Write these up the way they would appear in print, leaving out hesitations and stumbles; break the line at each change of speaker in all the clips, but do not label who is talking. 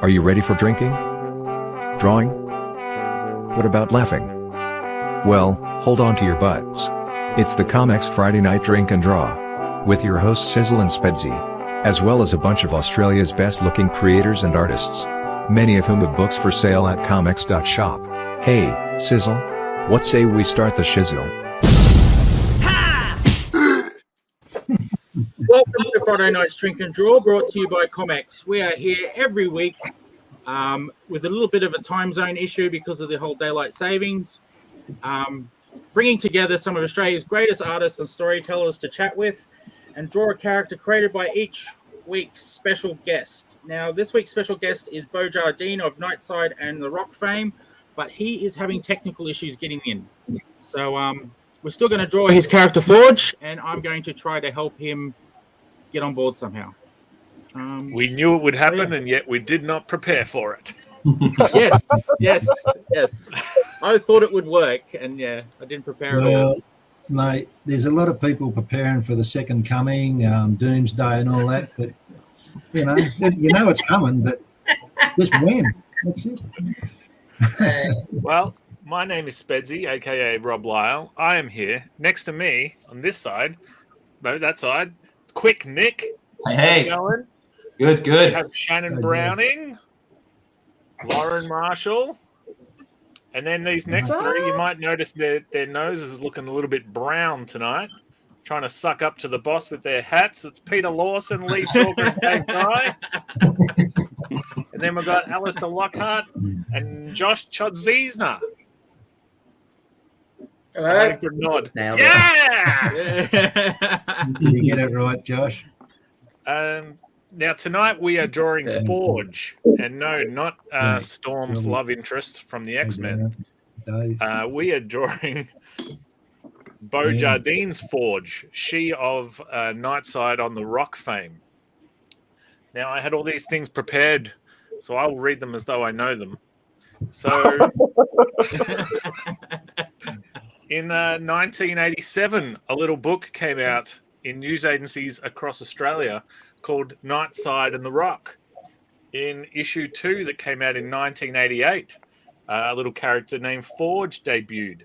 Are you ready for drinking? Drawing? What about laughing? Well, hold on to your butts. It's the ComX Friday Night Drink and Draw, with your hosts Sizzle and Spedsy, as well as a bunch of Australia's best-looking creators and artists, many of whom have books for sale at comx.shop. Hey, Sizzle, what say we start the shizzle?
Welcome to Friday Night's Drink and Draw, brought to you by ComX. We are here every week with a little bit of a time zone issue because of the whole daylight savings, bringing together some of Australia's greatest artists and storytellers to chat with and draw a character created by each week's special guest. Now, this week's special guest is Bo Jardine of Nightside and The Rock fame, but he is having technical issues getting in. So we're still going to draw his character Forge, and I'm going to try to help him get on board somehow.
We knew it would happen, and yet we did not prepare for it.
Yes. I thought it would work, and yeah, I didn't prepare at all.
Well, mate, there's a lot of people preparing for the second coming, doomsday and all that, but, you know it's coming, but just when. That's it.
Well, my name is Spedsy, a.k.a. Rob Lyle. I am here. Next to me, on this side, no, that side, Quick Nick.
Hey.
How's it going?
Good.
We have Shannon Browning, Lauren Marshall, and then these next three, you might notice their noses is looking a little bit brown tonight, trying to suck up to the boss with their hats. It's Peter Lawson, Lee Chalker, and Dave Guy. And then we've got Alistair Lockhart and Josh Chodziesna.
Hello.
For a nod.
Nailed
Yeah!
Did you get it right, Josh?
Now, tonight we are drawing Forge. And no, not Storm's love interest from the X-Men. We are drawing Bo Jardine's Forge, she of Nightside on the Rock fame. Now, I had all these things prepared, so I will read them as though I know them. So, in 1987, a little book came out in news agencies across Australia called Nightside and the Rock. In issue 2 that came out in 1988, a little character named Forge debuted.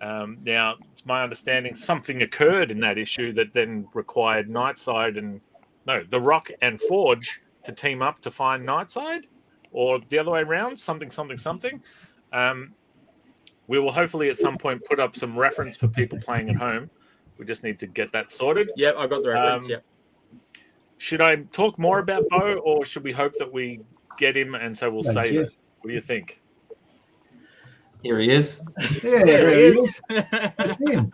Now, it's my understanding something occurred in that issue that then required the Rock and Forge to team up to find Nightside, or the other way around, something. We will hopefully at some point put up some reference for people playing at home. We just need to get that sorted.
Yep, I got the reference, yep.
Should I talk more about Bo, or should we hope that we get him and so we'll save it? What do you think?
Here he is.
Yeah, there he is. It's him.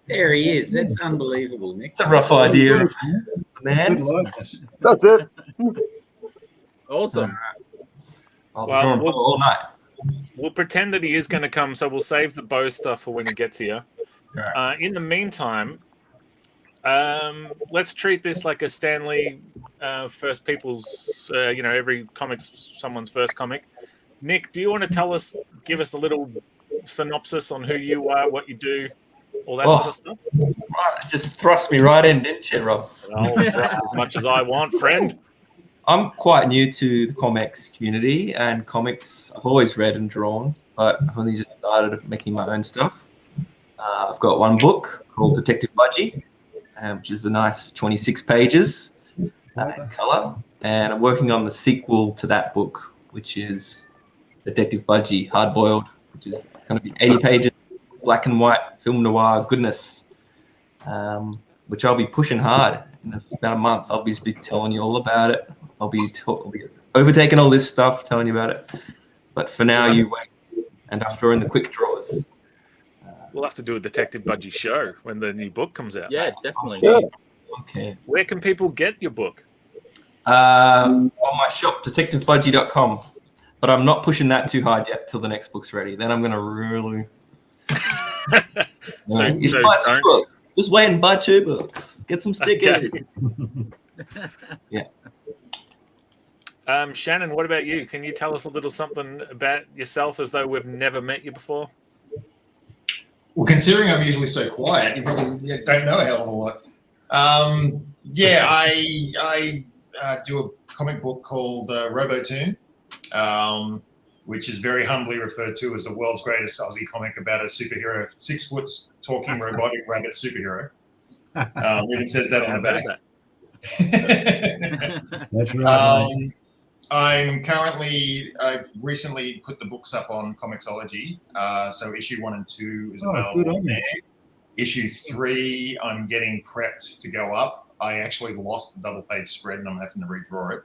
There he is. That's unbelievable, Nick.
It's a rough idea,
Good
man.
likeness.
That's it.
Awesome.
I'll be drawing all night.
We'll pretend that he is going to come, so we'll save the Bo stuff for when he gets here.
Right.
In the meantime, let's treat this like a Stanley first people's, every comic's someone's first comic. Nick, do you want to give us a little synopsis on who you are, what you do, all that sort of stuff?
Right, just thrust me right in, didn't you, Rob?
I'll thrust as much as I want, friend.
I'm quite new to the ComX community, and comics I've always read and drawn, but I've only just started making my own stuff. I've got one book called Detective Budgie, which is a nice 26 pages in colour, and I'm working on the sequel to that book, which is Detective Budgie Hard Boiled, which is going to be 80 pages, black and white film noir goodness, which I'll be pushing hard in about a month. I'll be telling you all about it. I'll be overtaking all this stuff, telling you about it. But for now, you wait, and I'm drawing the quick draws.
We'll have to do a Detective Budgie show when the new book comes out.
Yeah, definitely.
Okay.
Where can people get your book?
On my shop, detectivebudgie.com. But I'm not pushing that too hard yet till the next book's ready. Then I'm going to really... Just wait and buy 2 books. Get some stickers.
Okay.
Yeah.
Shannon, what about you? Can you tell us a little something about yourself as though we've never met you before?
Well, considering I'm usually so quiet, you probably don't know a hell of a lot. I do comic book called Robotoon, which is very humbly referred to as the world's greatest Aussie comic about a superhero, 6 foot talking robotic rabbit superhero. Even says that on the back.
That's right.
I've recently put the books up on Comixology. So issue 1 and 2 is
Good
available
on you.
there. Issue 3, I'm getting prepped to go up. I actually lost the double page spread and I'm having to redraw it.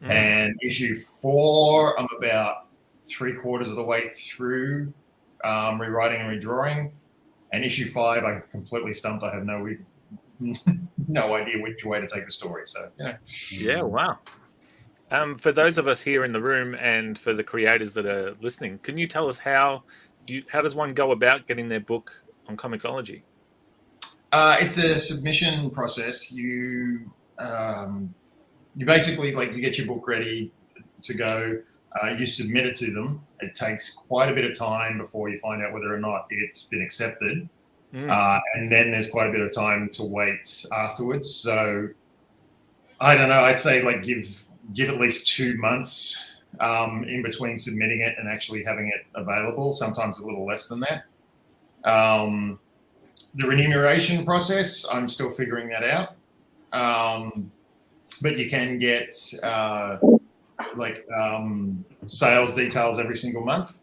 And issue 4, I'm about 3/4 of the way through rewriting and redrawing. And issue 5, I'm completely stumped. I have no idea which way to take the story. So,
Yeah, wow. For those of us here in the room and for the creators that are listening, can you tell us how does one go about getting their book on Comixology?
It's a submission process. You basically you get your book ready to go. You submit it to them. It takes quite a bit of time before you find out whether or not it's been accepted. And then there's quite a bit of time to wait afterwards. So I don't know. I'd say give at least 2 months in between submitting it and actually having it available. Sometimes a little less than that. The remuneration process, I'm still figuring that out. But you can get sales details every single month,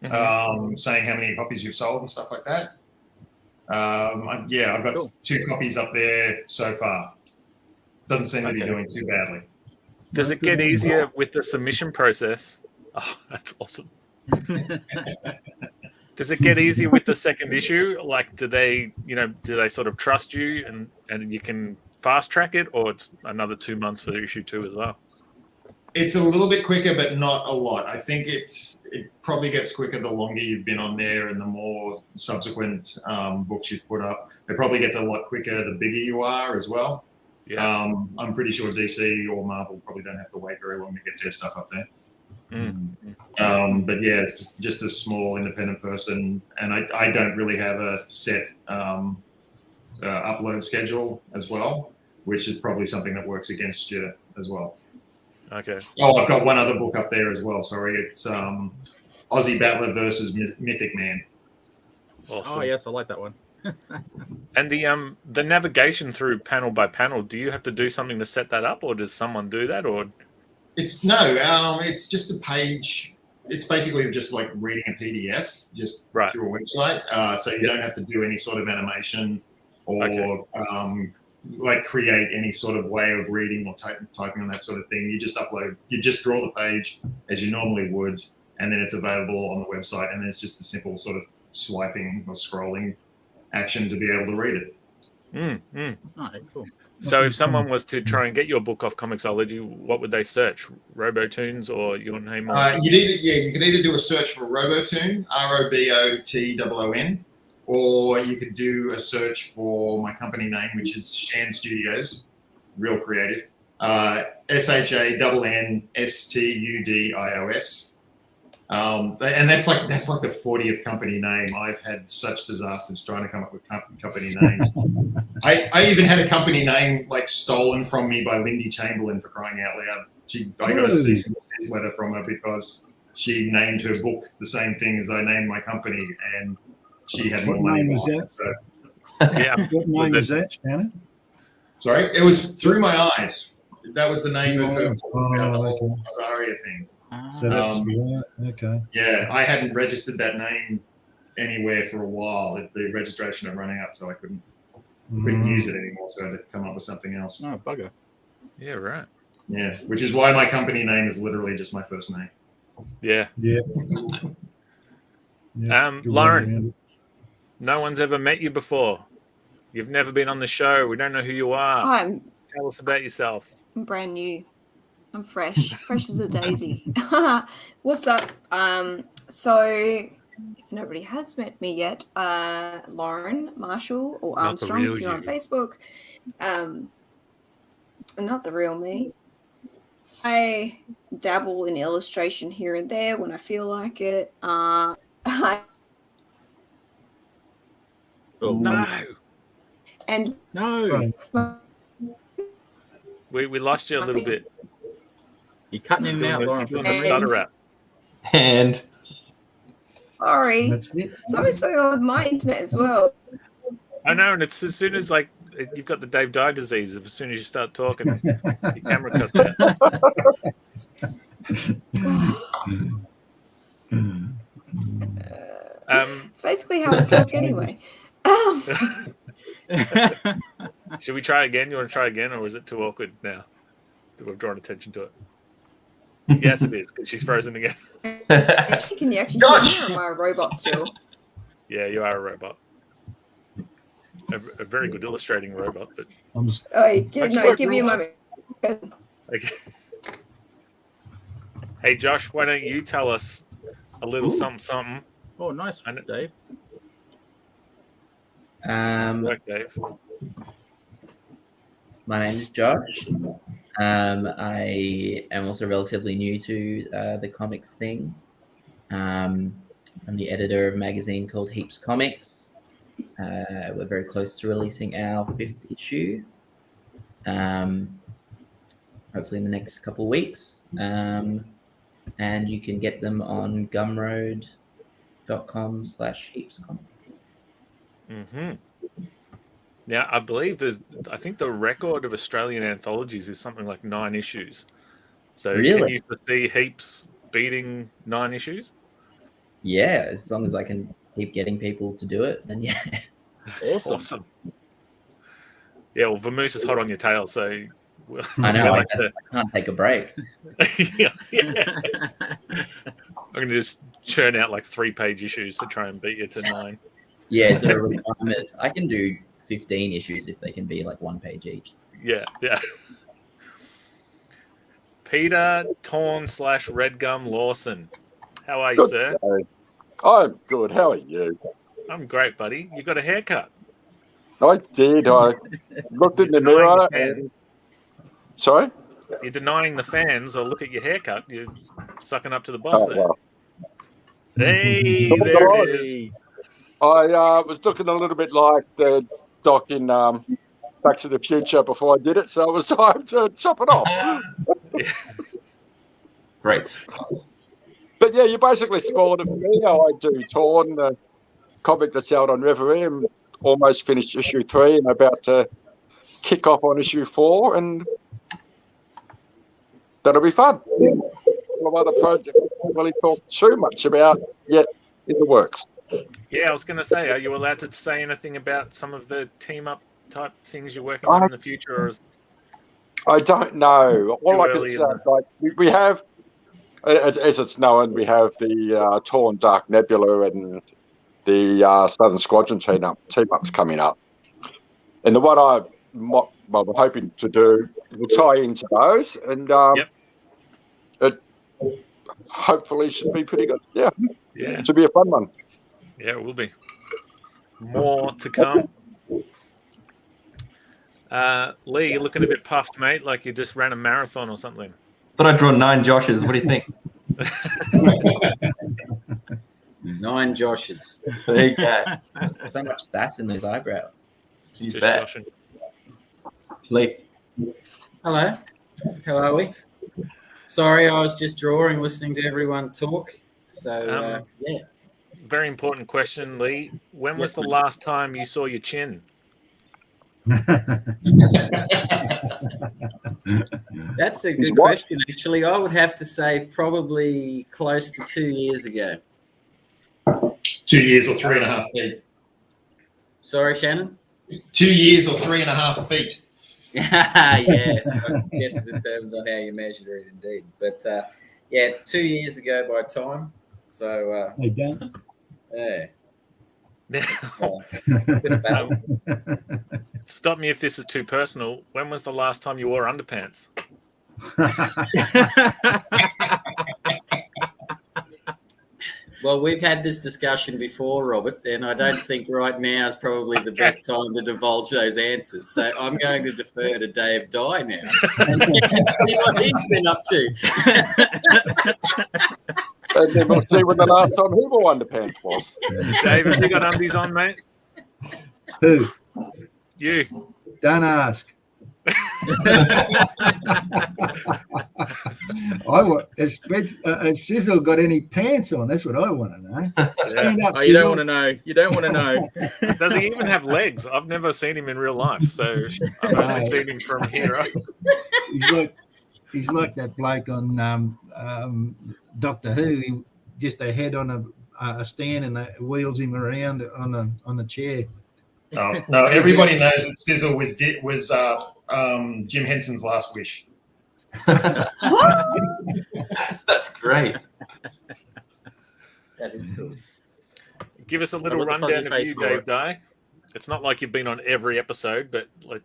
saying how many copies you've sold and stuff like that. I've got 2 copies up there so far. Doesn't seem to be doing too badly.
Does it get easier with the submission process? Oh, that's awesome. Does it get easier with the second issue? Like, do they sort of trust you and you can fast track it, or it's another 2 months for issue 2 as well?
It's a little bit quicker, but not a lot. I think it probably gets quicker the longer you've been on there and the more subsequent books you've put up. It probably gets a lot quicker the bigger you are as well. Yeah. I'm pretty sure DC or Marvel probably don't have to wait very long to get their stuff up there. But yeah, just a small independent person, and I don't really have a set upload schedule as well, which is probably something that works against you as well.
Okay.
Oh, I've got one other book up there as well. Sorry, it's Aussie Battler versus Mythic Man.
Awesome. Oh yes, I like that one.
And the navigation through panel by panel, do you have to do something to set that up, or does someone do that, or?
It's just a page. It's basically just like reading a PDF just through a website. So you don't have to do any sort of animation or create any sort of way of reading or typing on that sort of thing. You just draw the page as you normally would, and then it's available on the website. And there's just a simple sort of swiping or scrolling action to be able to read it.
Oh, cool.
So if someone was to try and get your book off Comixology, what would they search? Robotoons or your name?
You could either do a search for Robotoon, ROBOTOON, or you could do a search for my company name, which is Shan Studios, real creative. SHANNSTUDIOS. And that's like the 40th company name. I've had such disasters trying to come up with company names. I even had a company name stolen from me by Lindy Chamberlain, for crying out loud. I got a cease and desist letter from her because she named her book the same thing as I named my company, and she had more money.
What name was that? What name was that, Shannon?
Sorry, it was Through My Eyes. That was the name of her book about the whole Azaria thing.
So that's okay.
Yeah, I hadn't registered that name anywhere for a while. The registration had run out, so I couldn't use it anymore. So I had to come up with something else.
Oh, bugger.
Yeah, right.
Yeah, which is why my company name is literally just my first name.
Yeah. Lauren, no one's ever met you before. You've never been on the show. We don't know who you are. Tell us about yourself.
I'm brand new. I'm fresh as a daisy. What's up? So if nobody has met me yet, Lauren Marshall or Armstrong, if you're on Facebook. Not the real me. I dabble in illustration here and there when I feel like it.
No.
And
no.
We lost you a little bit.
You're cutting in and out, Lauren.
Doing the stutter rap.
And
Sorry.
That's it.
Something's going on with my internet as well.
I know, and it's as soon as like you've got the Dave Dye disease. As soon as you start talking, your camera cuts out.
It's basically how I talk anyway.
Should we try again? You want to try again, or is it too awkward now that we've drawn attention to it? Yes, it is, because she's frozen again.
Can you actually hear me, or am I a robot still?
Yeah, you are a robot. A very good illustrating robot, but
I'm just,
give me a moment.
okay. Hey, Josh, why don't you tell us a little something?
Oh, nice one, Dave.
Work, Dave.
My name is Josh. I am also relatively new to the comics thing. I'm the editor of a magazine called Heaps Comics. We're very close to releasing our 5th issue. Hopefully in the next couple of weeks. And you can get them on gumroad.com/heapscomics.
Mm-hmm. Now, I believe I think the record of Australian anthologies is something like 9 issues. So
Really?
Can you foresee Heaps beating 9 issues?
Yeah, as long as I can keep getting people to do it, then yeah.
Awesome. Yeah, well, Vamoose is hot on your tail, so...
I know, I can't take a break.
yeah. I'm going to just churn out like 3-page issues to try and beat you to 9.
Yeah, is there a requirement? I can do 15 issues if they can be like 1 page each.
Yeah. Peter Torn/Redgum Lawson. How are you, sir?
I'm good. How are you?
I'm great, buddy. You got a haircut.
I did. I looked in the mirror. Sorry?
You're denying the fans or look at your haircut. You're sucking up to the boss there.
Well.
Hey, there it is.
I was looking a little bit like the doc in Back to the Future before I did it, so it was time to chop it off.
Great.
But yeah, you basically spoiled it for me. I do Torn, the comic that's out on Reverie. I'm almost finished issue 3 and about to kick off on issue 4, and that'll be fun. A lot of other projects I can't really talk too much about yet in the works.
Yeah, I was going to say, are you allowed to say anything about some of the team-up type things you're working on in the future? Or
I don't know. All I can say, like, we have, as it's known, we have the Torn Dark Nebula and the Southern Squadron team-ups coming up. And the one I'm hoping to do will tie into those, and it hopefully should be pretty good. Yeah. It should be a fun one.
Yeah, it will be. More to come. Lee, you're looking a bit puffed, mate, like you just ran a marathon or something.
Thought I'd draw 9 Joshes. What do you think?
9 Joshes.
There you go.
So much sass in those eyebrows.
You
Just
bet.
joshing.
Lee.
Hello. How are we? Sorry, I was just drawing, listening to everyone talk. So, yeah.
Very important question, Lee. When was the last time you saw your chin?
That's a good question, actually. I would have to say probably close to 2 years ago.
2 years or 3.5 feet.
Sorry, Shannon?
2 years or 3.5 feet.
Yeah, I guess it determines on how you measure it, indeed. But, 2 years ago by time. So,
hey, Dan.
Yeah.
Stop me if this is too personal. When was the last time you wore underpants?
Well, we've had this discussion before, Robert, and I don't think right now is probably the best time to divulge those answers. So I'm going to defer to Dave Dye now. See what he's been up to.
And then we'll see when the last time he wore underpants was.
Dave, have you got undies on, mate?
Who?
You.
Don't ask. Has Sizzle got any pants on? That's what I want to know.
Yeah.
Oh, you don't want to know. You don't want to know.
Does he even have legs? I've never seen him in real life, so I've only seen him from here.
He's like that bloke on Doctor Who. He just a head on a stand and wheels him around on a chair.
Oh, no, everybody knows that Sizzle was Jim Henson's last wish.
That's great.
That is cool.
Give us a little rundown of you, Dave Dye. It's not like you've been on every episode, but let's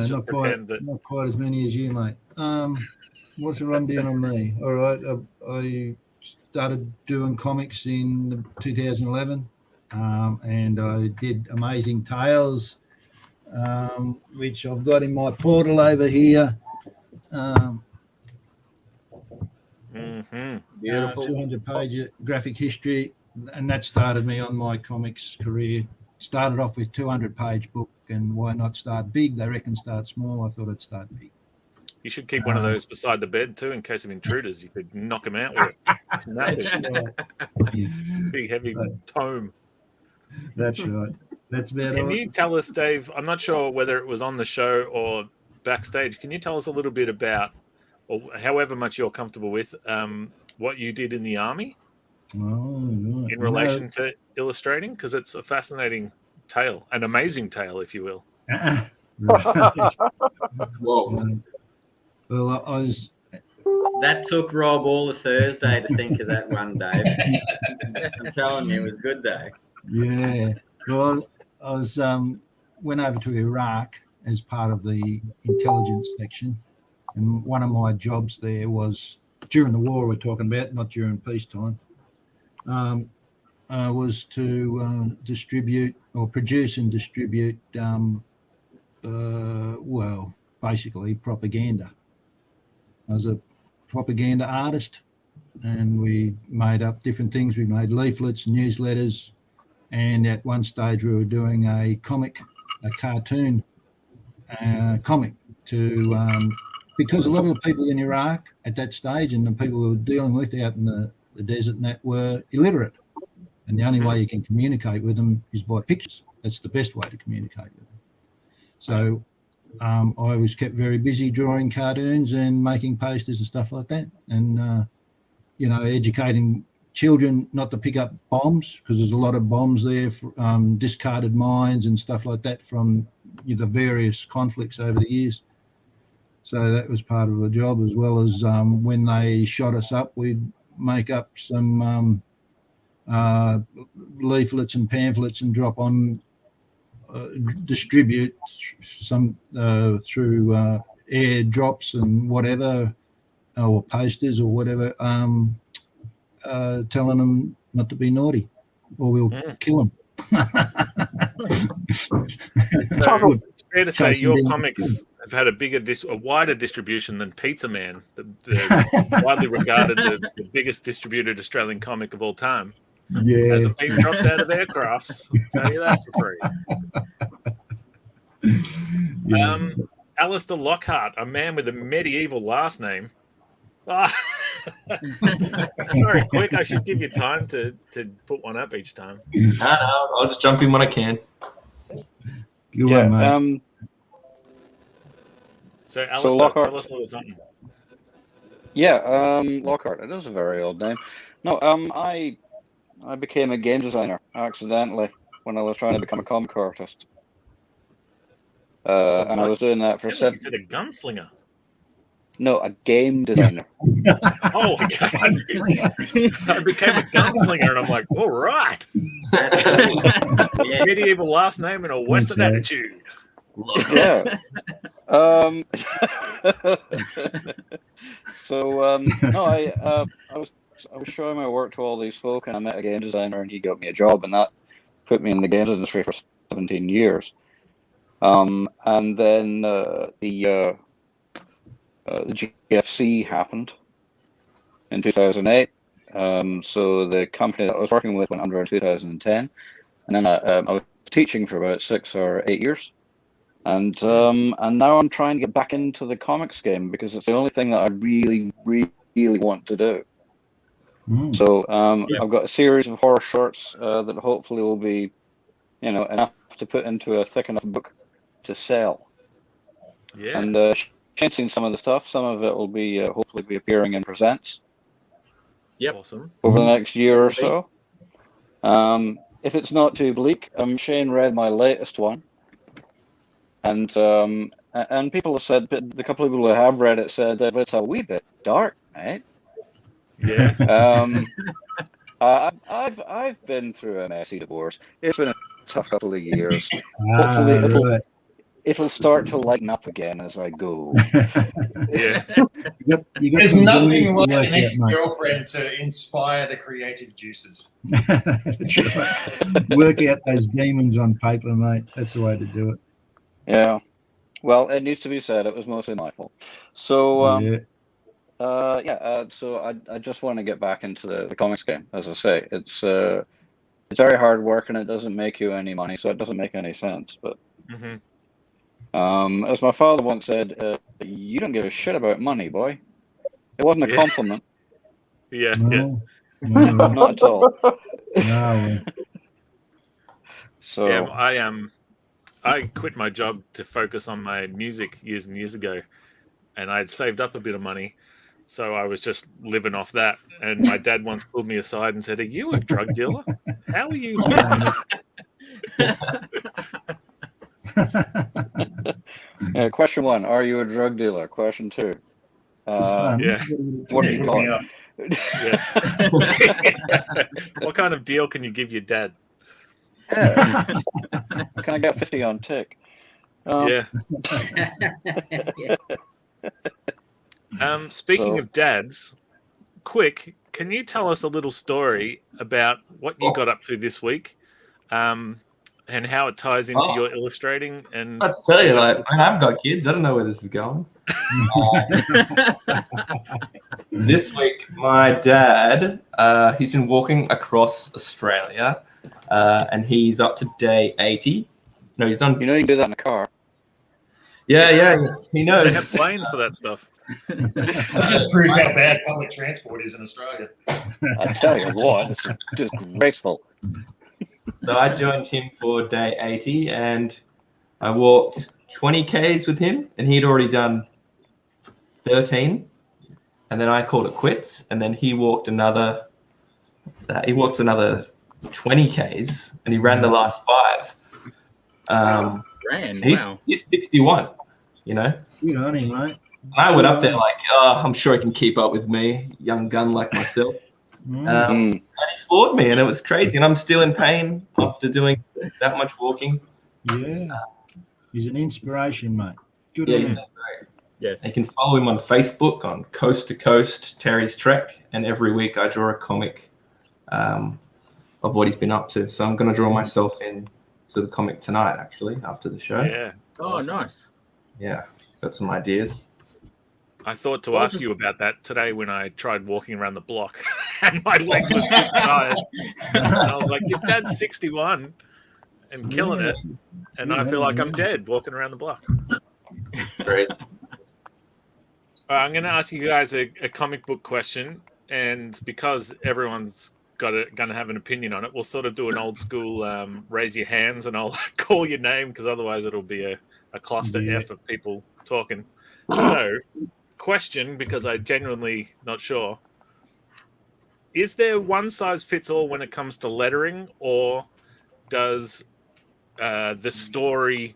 just pretend that.
Not quite as many as you, mate. What's the rundown on me? All right, I started doing comics in 2011, and I did Amazing Tales, which I've got in my portal over here.
Beautiful.
200-page graphic history, and that started me on my comics career. Started off with 200-page book, and why not start big? They reckon start small. I thought I'd start big.
You should keep one of those beside the bed too, in case of intruders. You could knock them out with it. It's massive. Big, heavy tome.
That's right. That's about
Can you tell us, Dave? I'm not sure whether it was on the show or backstage. Can you tell us a little bit about, or however much you're comfortable with, what you did in the army in relation to illustrating? Because it's a fascinating tale, an amazing tale, if you will.
Whoa.
Well, I was.
That took Rob all the Thursday to think of that one, Dave. I'm telling you, it was good, Dave.
Yeah. Well, I was went over to Iraq as part of the intelligence section, and one of my jobs there was during the war. We're talking about, not during peacetime. Was to distribute or produce and distribute, basically propaganda. I was a propaganda artist, and we made up different things. We made leaflets, newsletters, and at one stage we were doing a cartoon comic to because a lot of the people in Iraq at that stage and the people we were dealing with out in the desert and that were illiterate, and the only way you can communicate with them is by pictures. That's the best way to communicate with them. So I was kept very busy drawing cartoons and making posters and stuff like that, and educating children not to pick up bombs, because there's a lot of bombs there, discarded mines and stuff like that from the various conflicts over the years. So that was part of the job, as well as when they shot us up, we'd make up some leaflets and pamphlets and drop on, distribute some through airdrops and whatever, or posters or whatever, telling them not to be naughty or we'll kill them.
So it's fair to say your comics have had a wider distribution than Pizza Man, the widely regarded the biggest distributed Australian comic of all time.
Yeah,
hasn't been dropped out of aircrafts. I'll tell you that for free. Yeah. Alistair Lockhart, a man with a medieval last name. Sorry, quick. I should give you time to put one up each time.
No, I'll just jump in when I can.
Mate.
So, Alistair,
Lockhart,
tell us a little something.
Yeah, Lockhart. It is a very old name. No, I became a game designer accidentally when I was trying to become a comic artist. And I was doing that for 7
You said a gunslinger.
No, a game designer.
Oh, okay. I became a gunslinger, and I'm like, all right. Medieval last name and a Western attitude.
Yeah. No, I was showing my work to all these folk, and I met a game designer, and he got me a job, and that put me in the games industry for 17 years. And then the GFC happened in 2008. So the company that I was working with went under in 2010, and then I was teaching for about 6 or 8 years. And now I'm trying to get back into the comics game because it's the only thing that I really, really want to do. So I've got a series of horror shorts that hopefully will be, enough to put into a thick enough book to sell.
Yeah.
And Shane's seen some of the stuff. Some of it will be hopefully be appearing in Presents.
Yep.
Awesome.
Over the next year or so. If it's not too bleak, Shane read my latest one. And people have said, the couple of people who have read it said that it's a wee bit dark, mate.
Yeah.
I've been through a messy divorce. It's been a tough couple of years. Hopefully it'll start to lighten up again as I go.
Yeah.
There's nothing like an ex-girlfriend to inspire the creative juices.
Work out those demons on paper, mate. That's the way to do it.
Yeah. Well, it needs to be said, it was mostly my fault. So, so I just want to get back into the comics game. As I say, it's very hard work and it doesn't make you any money, so it doesn't make any sense. But as my father once said, you don't give a shit about money, boy. It wasn't a compliment.
Yeah.
No,
not at all.
No.
So
yeah, I quit my job to focus on my music years and years ago, and I had saved up a bit of money, so I was just living off that. And my dad once pulled me aside and said, "Are you a drug dealer? How are you?"
Question 1: are you a drug dealer? Question 2: what do you call it?
What kind of deal can you give your dad?
Yeah. Can I get 50 on tick?
Speaking of dads, quick, can you tell us a little story about what you got up to this week, and how it ties into your illustrating? And
I'll tell you, I've got kids. I don't know where this is going. This week, my dad, he's been walking across Australia, and he's up to day 80. No, he's done.
You can do that in a car.
Yeah, he knows.
They have planes for that stuff.
That just proves how bad public transport is in Australia.
I tell you what, it's just graceful.
So I joined him for day 80, and I walked 20 Ks with him, and he'd already done 13. And then I called it quits, and then he walked another 20 Ks, and he ran the last 5. He's 61,
Good on him, mate.
I went up there like, I'm sure he can keep up with me, young gun like myself. And he floored me, and it was crazy. And I'm still in pain after doing that much walking.
Yeah. He's an inspiration, mate. Good
Yeah,
on
he's
him.
doing great.
Yes.
You can follow him on Facebook on Coast to Coast Terry's Trek, and every week I draw a comic of what he's been up to. So I'm going to draw myself in to the comic tonight, actually, after the show.
Yeah.
Oh, nice.
Yeah, got some ideas.
I thought to ask you about that today when I tried walking around the block and my legs were super tired. And I was like, your dad's 61 and killing it. And I feel like I'm dead walking around the block.
Great.
I'm going to ask you guys a comic book question. And because everyone's going to have an opinion on it, we'll sort of do an old school raise your hands and I'll call your name, because otherwise it'll be a cluster F of people talking. So, question, because I'm genuinely not sure, is there one size fits all when it comes to lettering, or does the story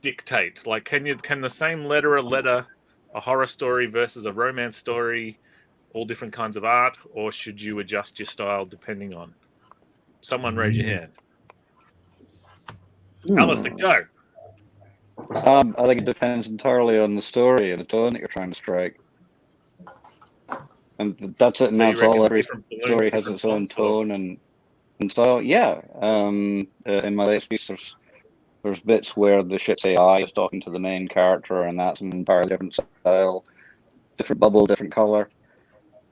dictate? Like, can the same letterer letter a horror story versus a romance story, all different kinds of art, or should you adjust your style depending on? Someone raise your hand. Alistair, go.
I think it depends entirely on the story and the tone that you're trying to strike. And that's it, and
So you
that's all.
reckon
Every
different balloons,
story has
different
its own
fonts, or-
tone and style. Yeah. In my latest piece, there's bits where the ship's AI is talking to the main character, and that's an entirely different style, different bubble, different color.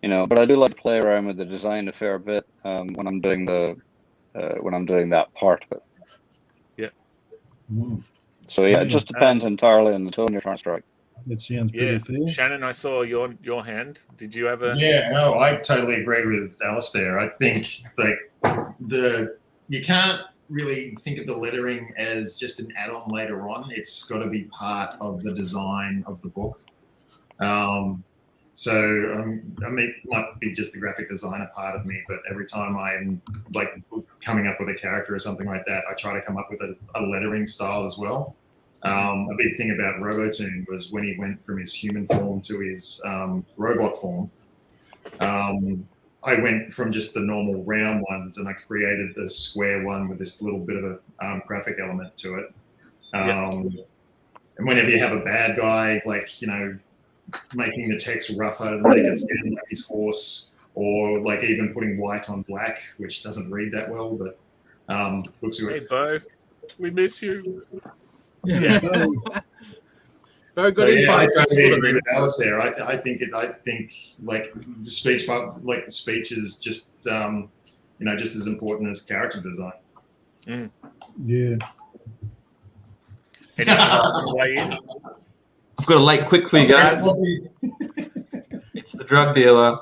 But I do like to play around with the design a fair bit when I'm doing that part of it.
Yeah.
So yeah, it just depends entirely on the tone you're trying to strike.
That sounds pretty fair.
Shannon, I saw your hand. Did you have a?
Yeah, no, I totally agree with Alistair. I think you can't really think of the lettering as just an add-on later on. It's got to be part of the design of the book. I mean, it might be just the graphic designer part of me, but every time I'm like coming up with a character or something like that, I try to come up with a lettering style as well. A big thing about Robotoon was when he went from his human form to his robot form. I went from just the normal round ones and I created the square one with this little bit of a graphic element to it. And whenever you have a bad guy, like, you know, making the text rougher, make it sound like his horse, or like even putting white on black, which doesn't read that well, but looks good.
Hey, Bo, we miss you.
Yeah.
I totally agree with Alistair. I think like the speech is just just as important as character design.
Yeah.
I've got a late quick for you guys. It's the drug dealer.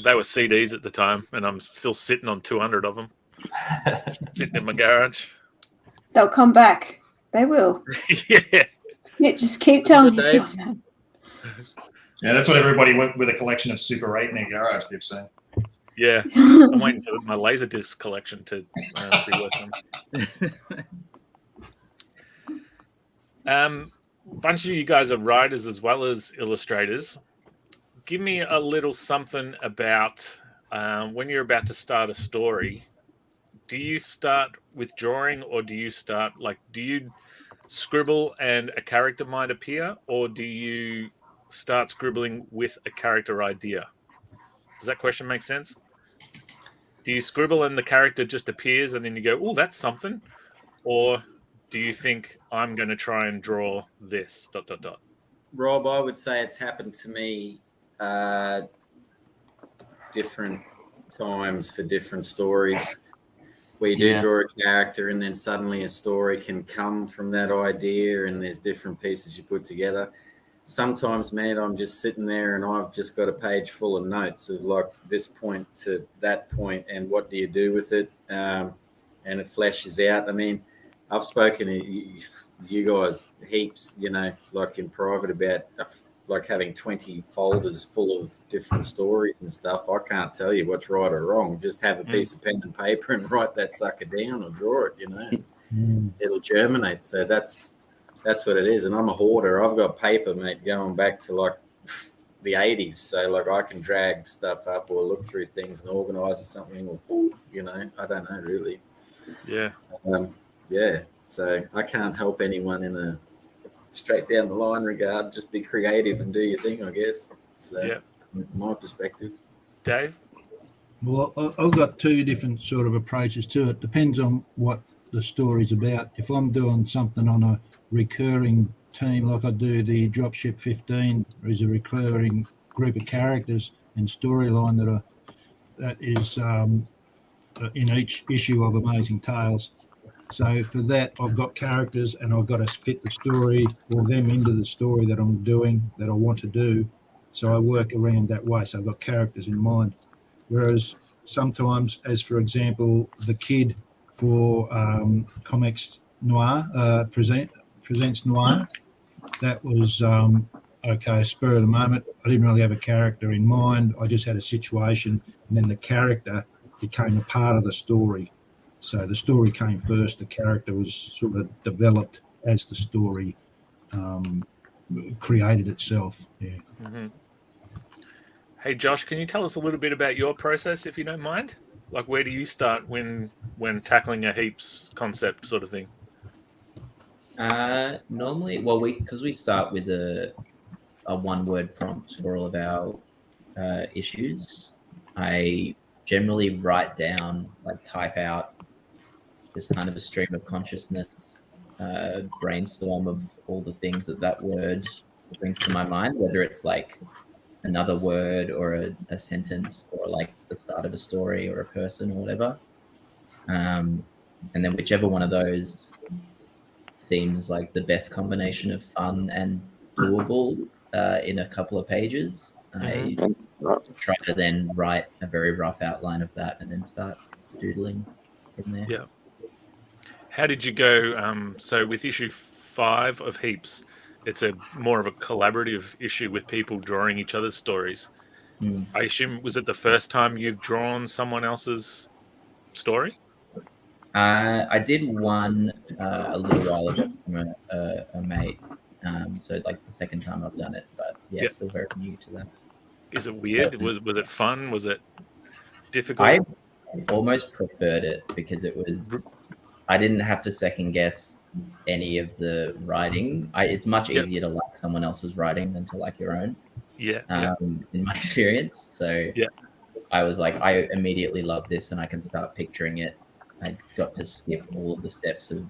They were CDs at the time, and I'm still sitting on 200 of them, sitting in my garage.
They'll come back. They will.
Yeah.
Just keep telling yourself that.
Yeah, that's what everybody with a collection of Super 8 in their garage keeps saying.
Yeah, I'm waiting for my Laserdisc collection to be with them. Bunch of you guys are writers as well as illustrators. Give me a little something about when you're about to start a story. Do you start with drawing, or do you scribble and a character might appear, or do you start scribbling with a character idea? Does that question make sense? Do you scribble and the character just appears and then you go, oh, that's something? Or do you think I'm going to try and draw this, ...
Rob, I would say it's happened to me different times for different stories. Where you do draw a character and then suddenly a story can come from that idea and there's different pieces you put together. Sometimes, man, I'm just sitting there and I've just got a page full of notes of like this point to that point and what do you do with it, and it flashes out. I mean, I've spoken to you guys heaps, like in private about like having 20 folders full of different stories and stuff. I can't tell you what's right or wrong. Just have a piece of pen and paper and write that sucker down or draw it, It'll germinate. So that's what it is. And I'm a hoarder. I've got paper, mate, going back to like the 80s. So like I can drag stuff up or look through things and organize or something, or, I don't know really.
Yeah.
So I can't help anyone in a straight down the line regard. Just be creative and do your thing, I guess. So from my perspective.
Dave?
Well, I've got two different sort of approaches to it. Depends on what the story's about. If I'm doing something on a recurring team, like I do the Dropship 15, there is a recurring group of characters and storyline that is in each issue of Amazing Tales. So for that, I've got characters and I've got to fit the story or them into the story that I'm doing, that I want to do. So I work around that way. So I've got characters in mind. Whereas sometimes, as for example, the kid for ComX Noir presents Noir, that was spur of the moment. I didn't really have a character in mind. I just had a situation, and then the character became a part of the story. So the story came first. The character was sort of developed as the story created itself. Yeah.
Mm-hmm. Hey, Josh, can you tell us a little bit about your process, if you don't mind? Like, where do you start when tackling a heaps concept sort of thing?
Normally, because we start with a one-word prompt for all of our issues, I generally write down, like type out this kind of a stream of consciousness, brainstorm of all the things that word brings to my mind, whether it's like another word or a sentence or like the start of a story or a person or whatever. And then whichever one of those seems like the best combination of fun and doable in a couple of pages, I try to then write a very rough outline of that and then start doodling from there.
Yeah. How did you go? So with issue 5 of Heaps, it's a more of a collaborative issue with people drawing each other's stories. I assume, was it the first time you've drawn someone else's story?
I did one a little while ago from a mate. So like the second time I've done it, but yeah, still very new to that.
Is it weird? Was it fun? Was it difficult?
I almost preferred it because it was, I didn't have to second guess any of the writing. It's much easier to like someone else's writing than to like your own. In my experience. So I was like, I immediately love this and I can start picturing it. I got to skip all of the steps of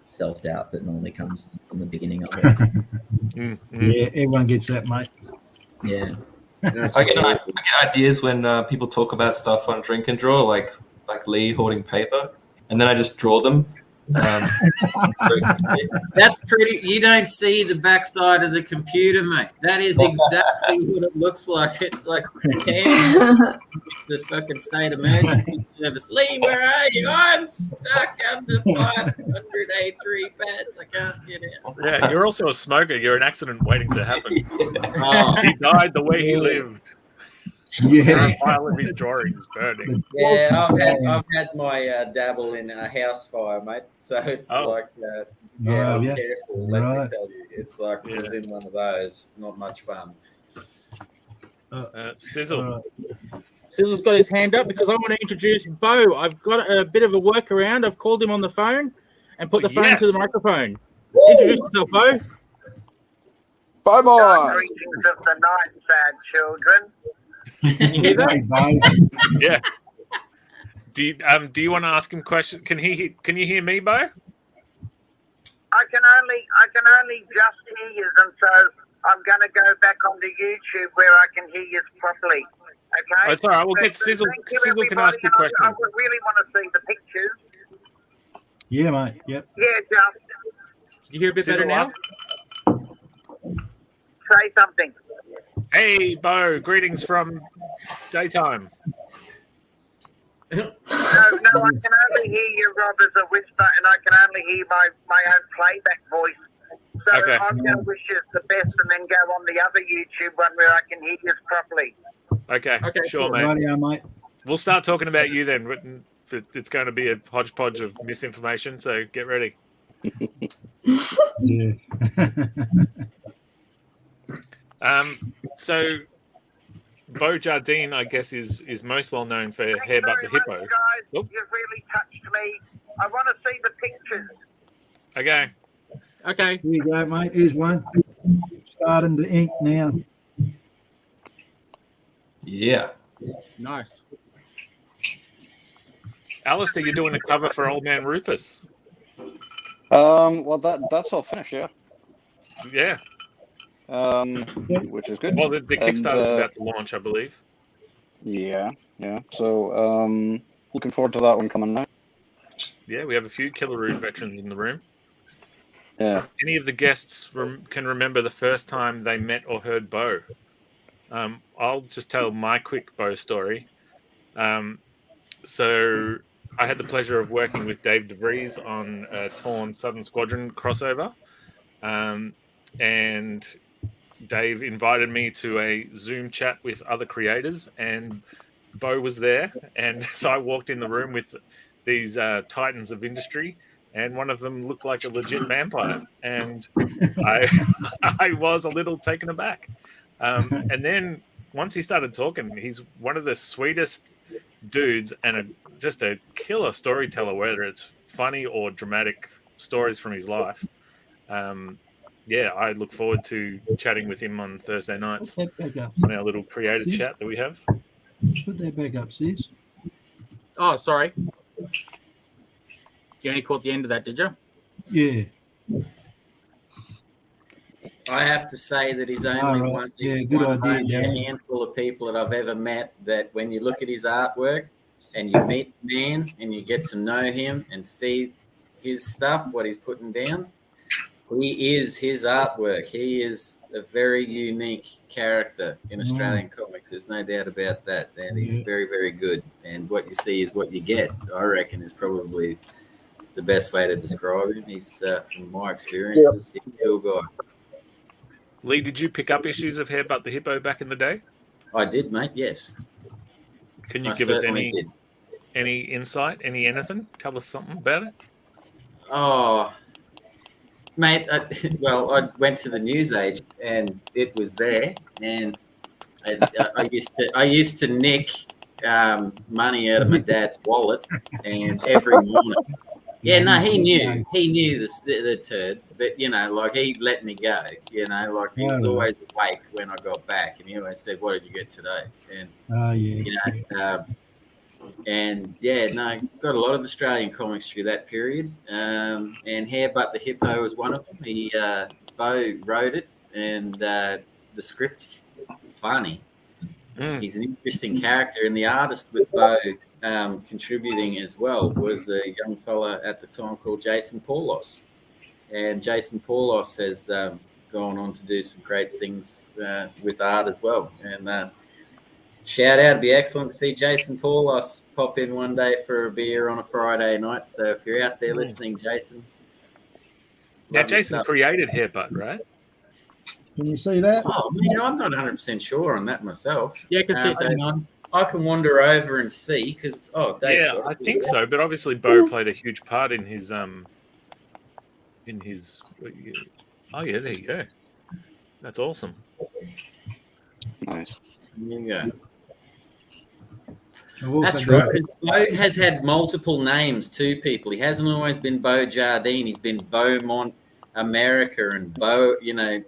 self-doubt that normally comes from the beginning of it.
Yeah, everyone gets that, mate.
Yeah.
I get ideas when people talk about stuff on Drink and Draw, like Lee holding paper, and then I just draw them.
That's pretty. You don't see the backside of the computer, mate. That is exactly what it looks like. It's like, damn, the fucking state emergency service. Lee, where are you? I'm stuck under 500 A3 pads. I can't get out.
Yeah, you're also a smoker. You're an accident waiting to happen. He died the way he lived.
Yeah,
a pile of his drawings burning.
Yeah, I've had my dabble in a house fire, mate. So it's like, I'm careful. Let me tell you, it's like it was in one of those. Not much fun.
Sizzle.
Sizzle's got his hand up because I want to introduce Bo. I've got a bit of a workaround. I've called him on the phone and put the phone to the microphone. Introduce yourself, Bo.
Bye bye.
Greetings of the night, sad children.
Can you hear that?
Yeah. Do you want to ask him questions? Can you hear me, Bo?
I can only just hear you, and so I'm going to go back onto YouTube where I can hear you properly. Okay.
That's all right. We'll get Sizzle. Sizzle can ask you questions.
I would really want to see the pictures.
Yeah, mate. Yep.
Yeah, just.
You hear a bit better now?
Say something.
Hey, Bo. Greetings from daytime.
No, I can only hear you, Rob, as a whisper, and I can only hear my own playback voice. So I'm going to wish you the best and then go on the other YouTube one where I can hear you properly.
Okay, sure, mate.
Rightio, mate.
We'll start talking about you then. It's going to be a hodgepodge of misinformation, so get ready.
Yeah.
So Bo Jardine, I guess, is most well known for Hairbutt the Hippo.
Guys, you've really touched me. I want to see the pictures.
Okay.
Here you go, mate. Here's one. Starting to ink now.
Yeah.
Nice.
Alistair, you're doing a cover for Old Man Rufus.
Well, that's all finished, yeah.
Yeah.
Which is good.
Well, the Kickstarter's about to launch, I believe.
Yeah. So, looking forward to that one coming now.
Yeah, we have a few Killaroo veterans in the room.
Yeah.
Any of the guests can remember the first time they met or heard Bo? I'll just tell my quick Bo story. So I had the pleasure of working with Dave DeVries on a Torn Southern Squadron crossover. And Dave invited me to a Zoom chat with other creators, and Bo was there. And so I walked in the room with these titans of industry, and one of them looked like a legit vampire. And I was a little taken aback. And then once he started talking, he's one of the sweetest dudes and just a killer storyteller, whether it's funny or dramatic stories from his life. Yeah, I look forward to chatting with him on Thursday nights on our little creator chat that we have.
Put that back up, sis.
Oh, sorry. You only caught the end of that, did you?
Yeah.
I have to say that he's only one only a handful of people that I've ever met that when you look at his artwork and you meet the man and you get to know him and see his stuff, what he's putting down, he is his artwork. He is a very unique character in Australian comics. There's no doubt about that. And he's very, very good. And what you see is what you get, I reckon, is probably the best way to describe him. He's, from my experiences, he's a cool guy.
Lee, did you pick up issues of Hairbutt the Hippo back in the day?
I did, mate, yes.
Can you give us any insight, anything? Tell us something about it.
Oh, mate, I went to the newsage and it was there, and I used to nick money out of my dad's wallet, and every morning. Yeah, no, he knew the turd, but like he let me go. Like he was always awake when I got back, and he always said, "What did you get today?" And got a lot of Australian comics through that period. And Hairbutt the Hippo was one of them. Bo wrote it, and the script funny. He's an interesting character, and the artist with Bo contributing as well was a young fella at the time called Jason Paulos. And Jason Paulos has gone on to do some great things with art as well. And shout out, it'd be excellent to see Jason Paulos pop in one day for a beer on a Friday night. So if you're out there listening, Jason.
Now, Jason created Hairbutt, right?
Can you see that?
Oh, man, I'm not 100% sure on that myself.
Yeah, I can see it, Dave.
I can wander over and see because
I think so. But obviously, Bo played a huge part in his Oh yeah, there you go. That's awesome.
Nice.
There you go. That's right. Bo has had multiple names to people. He hasn't always been Bo Jardine. He's been Beaumont America and Bo. I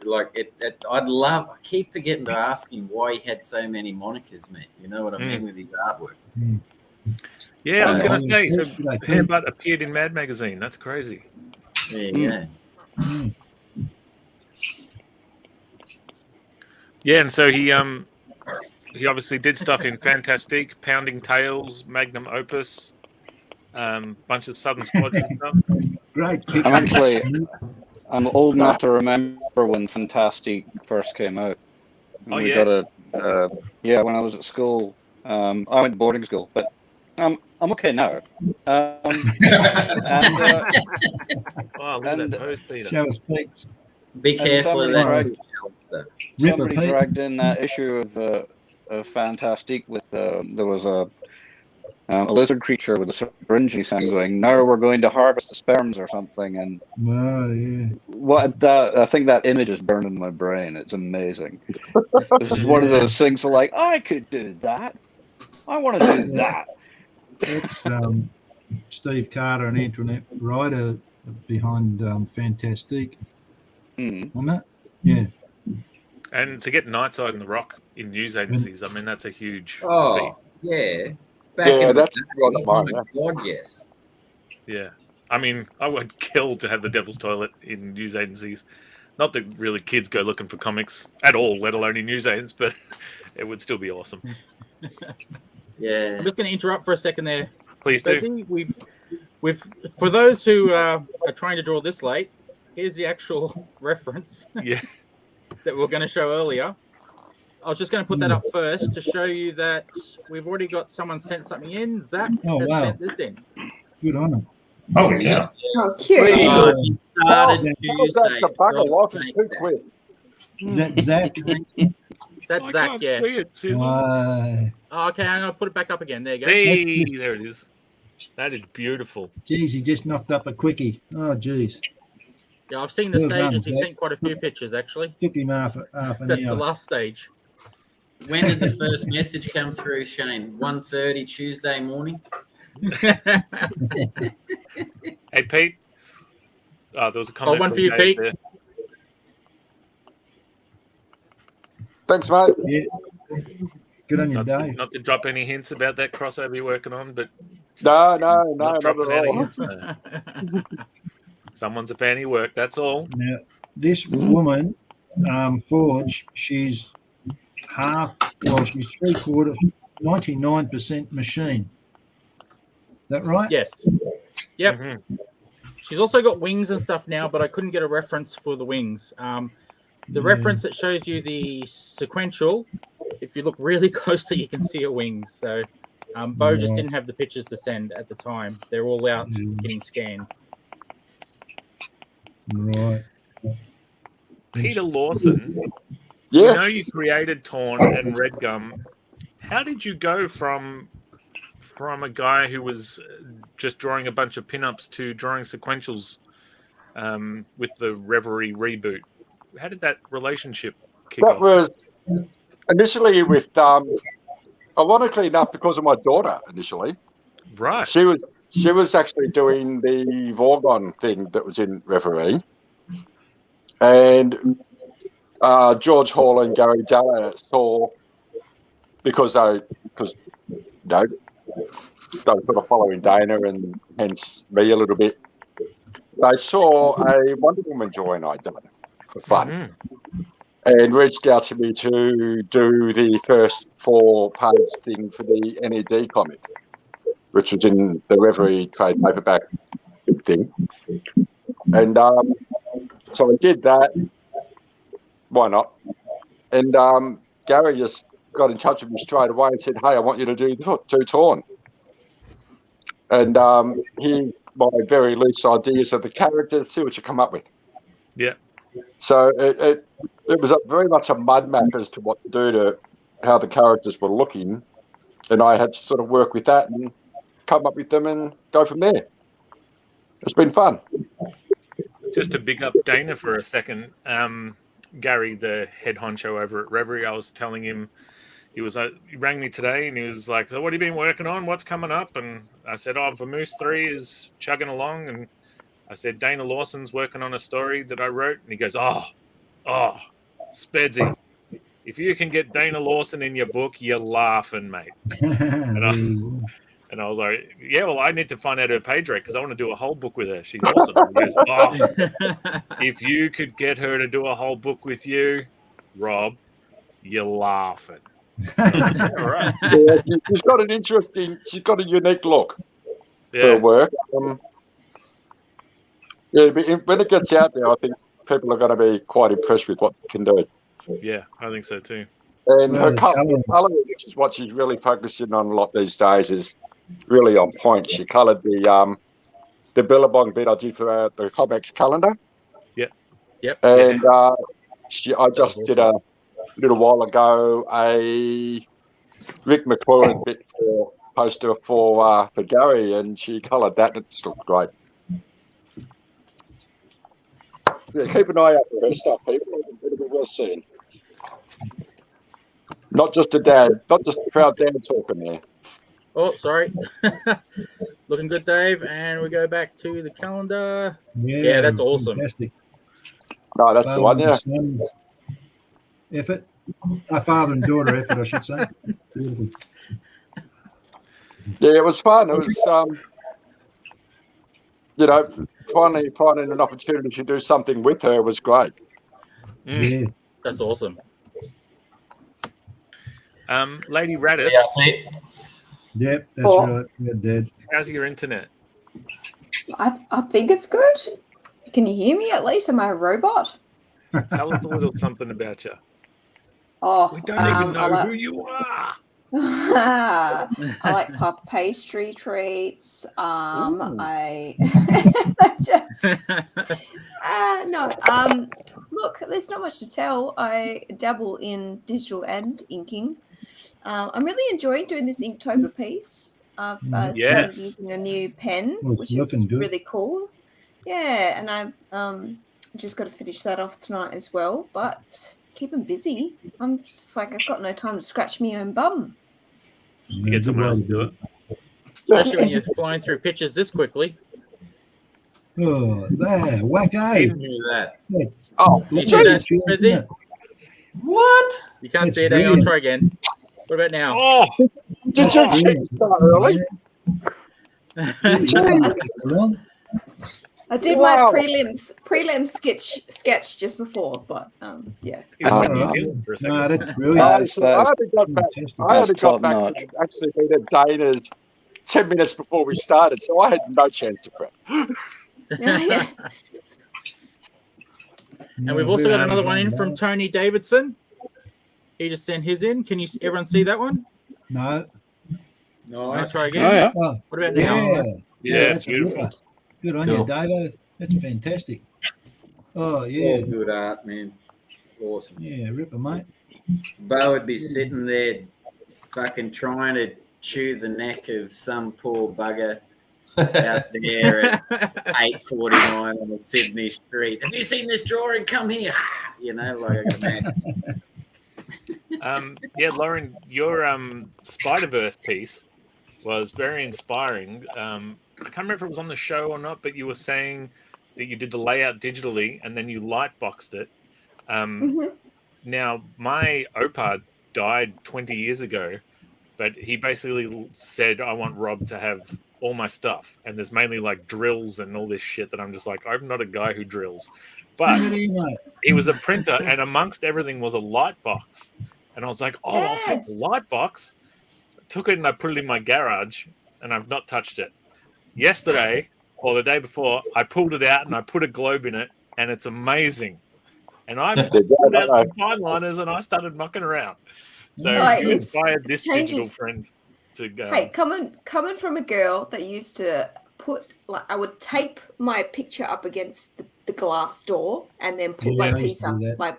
keep forgetting to ask him why he had so many monikers, mate. You know what I mean with his artwork.
Yeah, I was going to say. So Hairbutt appeared in Mad Magazine. That's crazy.
There you go.
Yeah, and so he obviously did stuff in Fantastique, Pounding Tales, Magnum Opus, bunch of Southern Squadron stuff.
Great.
I'm old enough to remember when Fantastique first came out.
Oh,
we
yeah?
got when I was at school. I went to boarding school, but I'm okay now.
Wow, look at that pose, Peter.
Show us peaks.
Be careful of that.
Somebody dragged in that issue of Fantastique with there was a lizard creature with a syringe in his hand going, "Now we're going to harvest the sperms" or something. And I think that image is burned in my brain. It's amazing. This is one of those things like, I could do that. I want to do that.
It's Steve Carter, an internet writer behind Fantastique. On that? Yeah.
And to get Nightside and the Rock in news agencies, I mean, that's a huge feat.
Yeah.
That's mine.
God, yes.
Yeah. I mean, I would kill to have the Devil's Toilet in news agencies. Not that really kids go looking for comics at all, let alone in news agents, but it would still be awesome.
Yeah.
I'm just going to interrupt for a second there.
Please do.
We've for those who are trying to draw this late, here's the actual reference.
Yeah.
That we're going to show earlier. I was just going to put that up first to show you that we've already got someone sent something in. Zach has sent this in.
Good on him.
Oh, yeah.
Oh, cute.
That's a bugger life is too quick.
Zach?
That's Zach, yeah. Okay, I'm going to put it back up again. There you go.
Hey, there it is. That is beautiful.
Geez, he just knocked up a quickie. Oh, geez.
Yeah, I've seen the stages. He sent quite a few pictures, actually.
Took him half an hour.
That's the last stage.
When did the first message come through, Shane? 1:30 Tuesday morning?
Hey, Pete. There was a comment.
One for you, Pete.
There.
Thanks, mate.
Yeah. Good on your day.
Not to drop any hints about that crossover you're working on, but
no, not at all.
Hints, Someone's a fan of your work, that's all.
Now, this woman forge, she's she's 99% machine. Is that right?
Yes. Yep. Mm-hmm. She's also got wings and stuff now, but I couldn't get a reference for the wings. The reference that shows you the sequential, if you look really closely, you can see her wings. So Bo just didn't have the pictures to send at the time. They're all out getting scanned.
Right.
Peter Lawson,
yes.
I know you created Torn and Red Gum. How did you go from a guy who was just drawing a bunch of pinups to drawing sequentials with the Reverie reboot? How did that relationship kick off?
That was initially with, ironically enough, because of my daughter initially.
Right.
She was actually doing the Vorgon thing that was in Reverie. And George Hall and Gary Dalla saw, because they sort of following Dana and hence me a little bit, they saw a Wonder Woman drawing I'd done for fun and reached out to me to do the first 4-page thing for the NED comic, which was in the Reverie trade paperback big thing. And so I did that. Why not? And Gary just got in touch with me straight away and said, "Hey, I want you to do Torn." And here's my very loose ideas of the characters. See what you come up with.
Yeah.
So it was very much a mud map as to what to do to how the characters were looking, and I had to sort of work with that and come up with them and go from there. It's been fun.
Just to big up Dana for a second, Gary, the head honcho over at Reverie, I was telling him, he rang me today and he was like, "So what have you been working on? What's coming up?" And I said, Vamoose 3 is chugging along. And I said, Dana Lawson's working on a story that I wrote. And he goes, oh, Spedsy, if you can get Dana Lawson in your book, you're laughing, mate. And I was like, yeah, well, I need to find out her page rate because I want to do a whole book with her. She's awesome. And he goes, if you could get her to do a whole book with you, Rob, you're laughing. All right.
Yeah, she's got a unique look for her work. When it gets out there, I think people are going to be quite impressed with what she can do.
Yeah, I think so too.
And her colour, which is what she's really focusing on a lot these days, is really on point. She coloured the Billabong bit I did for the ComX calendar.
Yep.
And I just did a little while ago a Rick McClure bit for poster for Gary, and she coloured that, and it's looked great. Yeah, keep an eye out for her stuff, people. It'll be well seen. Not just a proud dad talking there.
Oh, sorry. Looking good, Dave. And we go back to the calendar. Yeah, that's awesome.
Fantastic.
No, that's the one, yeah.
Effort. Father and daughter effort, I should say. Beautiful.
Yeah, it was fun. It was, finally finding an opportunity to do something with her was great.
Yeah.
That's awesome.
Lady Radis.
Yep, that's right. You're dead.
How's your internet?
I think it's good. Can you hear me at least? Am I a robot?
Tell us a little something about you.
Oh,
we don't even know who you are.
I like puff pastry treats. I just look, there's not much to tell. I dabble in digital and inking. I'm really enjoying doing this Inktober piece. I've started using a new pen, which is really cool. Yeah, and I've just got to finish that off tonight as well. But keeping busy. I'm just like, I've got no time to scratch my own bum.
You get someone else to do it.
Especially when you're flying through pictures this quickly.
Oh, there, wacko.
You knew that.
Oh,
you see that, Spedsy? What? You can't see it. Hang on, try again. What about now?
Oh,
did you start early?
I did my prelim sketch just before, but yeah.
That's brilliant.
I only got back from actually being at Dana's 10 minutes before we started, so I had no chance to prep.
Yeah.
And we've also got another one in from Tony Davidson. He just sent his in. Can you everyone see that one?
No.
I'll try again.
Oh, yeah.
Oh,
What about now?
Yeah,
that's
beautiful.
Good on you, Davo. That's fantastic. Oh, yeah.
All good art, man. Awesome.
Yeah, ripper, mate.
Bo would be sitting there fucking trying to chew the neck of some poor bugger out there at 8:49 on a Sydney street. Have you seen this drawing? Come here. You know, like I can imagine.
Yeah, Lauren, your Spider-Verse piece was very inspiring. I can't remember if it was on the show or not, but you were saying that you did the layout digitally and then you light boxed it. Now, my Opa died 20 years ago, but he basically said, I want Rob to have all my stuff. And there's mainly like drills and all this shit that I'm just like, I'm not a guy who drills. But he was a printer, and amongst everything was a light box. And I was like, oh, I'll take the light box. I took it and I put it in my garage, and I've not touched it. Yesterday, or the day before, I pulled it out and I put a globe in it, and it's amazing. And I pulled out some fine liners and I started mucking around. So you inspired this digital friend to go.
Hey, coming from a girl that used to put, like, I would tape my picture up against the glass door and then put my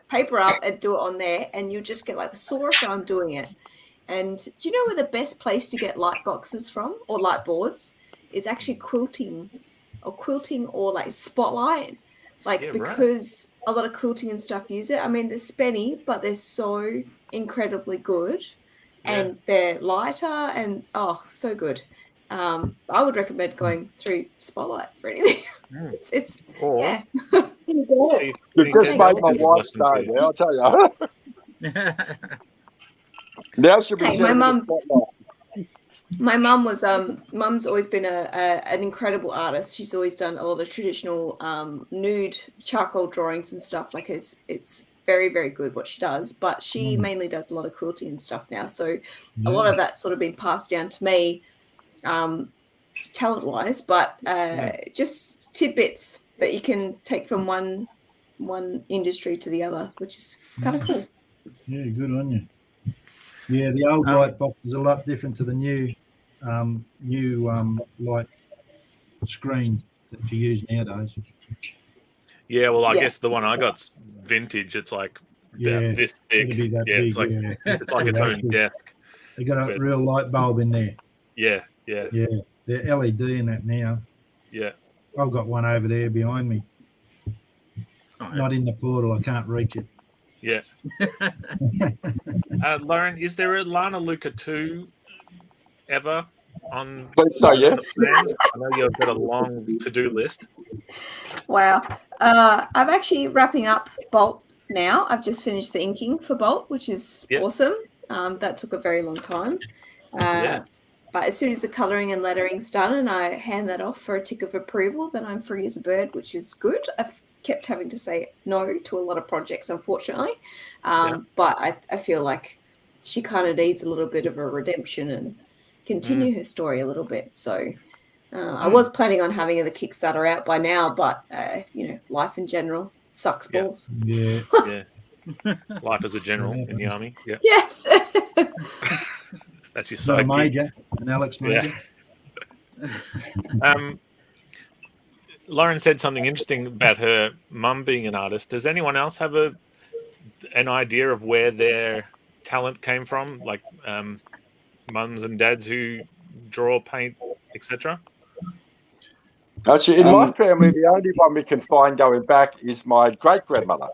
paper up and do it on there, and you just get like the sorest I'm doing it. And do you know where the best place to get light boxes from or light boards is? Actually quilting or like Spotlight, because a lot of quilting and stuff use it. I mean, they're spenny, but they're so incredibly good, and they're lighter and so good. I would recommend going through Spotlight for anything. It's
You just made my wife's day, I'll tell you. Now she'll be
my mum was mum's always been an incredible artist. She's always done a lot of traditional nude charcoal drawings and stuff. Like it's very, very good what she does, but she mainly does a lot of quilting and stuff now. So a lot of that's sort of been passed down to me, talent wise, but just tidbits that you can take from one industry to the other, which is kind of cool.
Yeah, good on you. Yeah, the old light box is a lot different to the new light screen that you use nowadays.
Yeah, well, I guess the one I got's vintage. It's like this thick. It's like it's like its own desk.
They got a real light bulb in there.
Yeah.
They're LED in that now.
Yeah.
I've got one over there behind me. Not in the portal. I can't reach it.
Yeah. Lauren, is there a Lana Luca 2 ever on
the
plans? I know you've got a long to-do list.
Wow. I'm actually wrapping up Bolt now. I've just finished the inking for Bolt, which is awesome. That took a very long time. But as soon as the colouring and lettering's done and I hand that off for a tick of approval, then I'm free as a bird, which is good. I've kept having to say no to a lot of projects, unfortunately. But I feel like she kind of needs a little bit of a redemption and continue her story a little bit. So I was planning on having the Kickstarter out by now, but, life in general sucks balls.
Yeah.
Life as a general in the army. Yeah.
Yes.
That's your side
Major, an Alex Major.
Lauren said something interesting about her mum being an artist. Does anyone else have an idea of where their talent came from? Like mums and dads who draw, paint, etc.?
Actually, in my family, the only one we can find going back is my great-grandmother.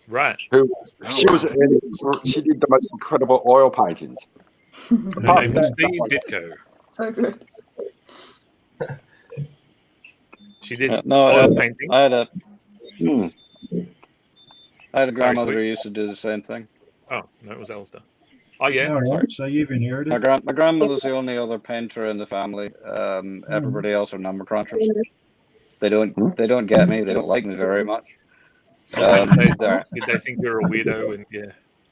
Right.
She did the most incredible oil paintings.
Her name was Steve Ditko.
So good.
She did oil painting.
I had a grandmother who used to do the same thing.
Oh, no, it was Alistair. Oh, yeah.
All right, so you've inherited.
My grandmother's the only other painter in the family. Everybody else are number crunchers. They don't get me. They don't like me very much.
Did they think you're a weirdo? And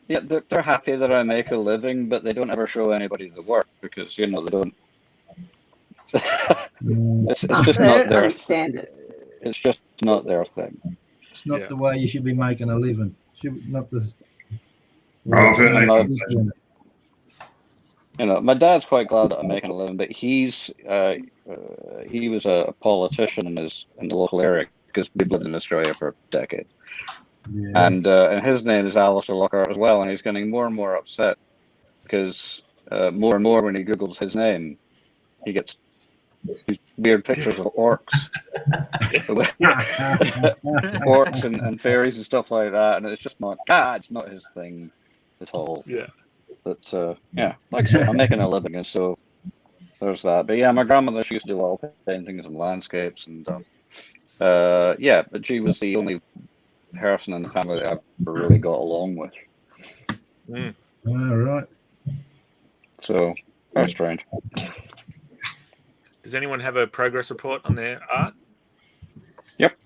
yeah, they're happy that I make a living, but they don't ever show anybody the work because they don't. it's just not their
understand it.
It's just not their thing.
It's not the way you should be making a living. Not the.
My dad's quite glad that I'm making a living, but he was a politician in the local area because we've lived in Australia for a decade. Yeah. And his name is Alistair Lockhart as well, and he's getting more and more upset because more and more when he Googles his name, he gets these weird pictures of orcs, orcs and fairies and stuff like that, and it's just not. It's not his thing at all.
Yeah.
But like I said, I'm making a living, and so there's that. But yeah, my grandmother, she used to do oil paintings and landscapes, and but she was the only person in the family that I ever really got along with.
All right.
So very strange.
Does anyone have a progress report on their art?
Yep.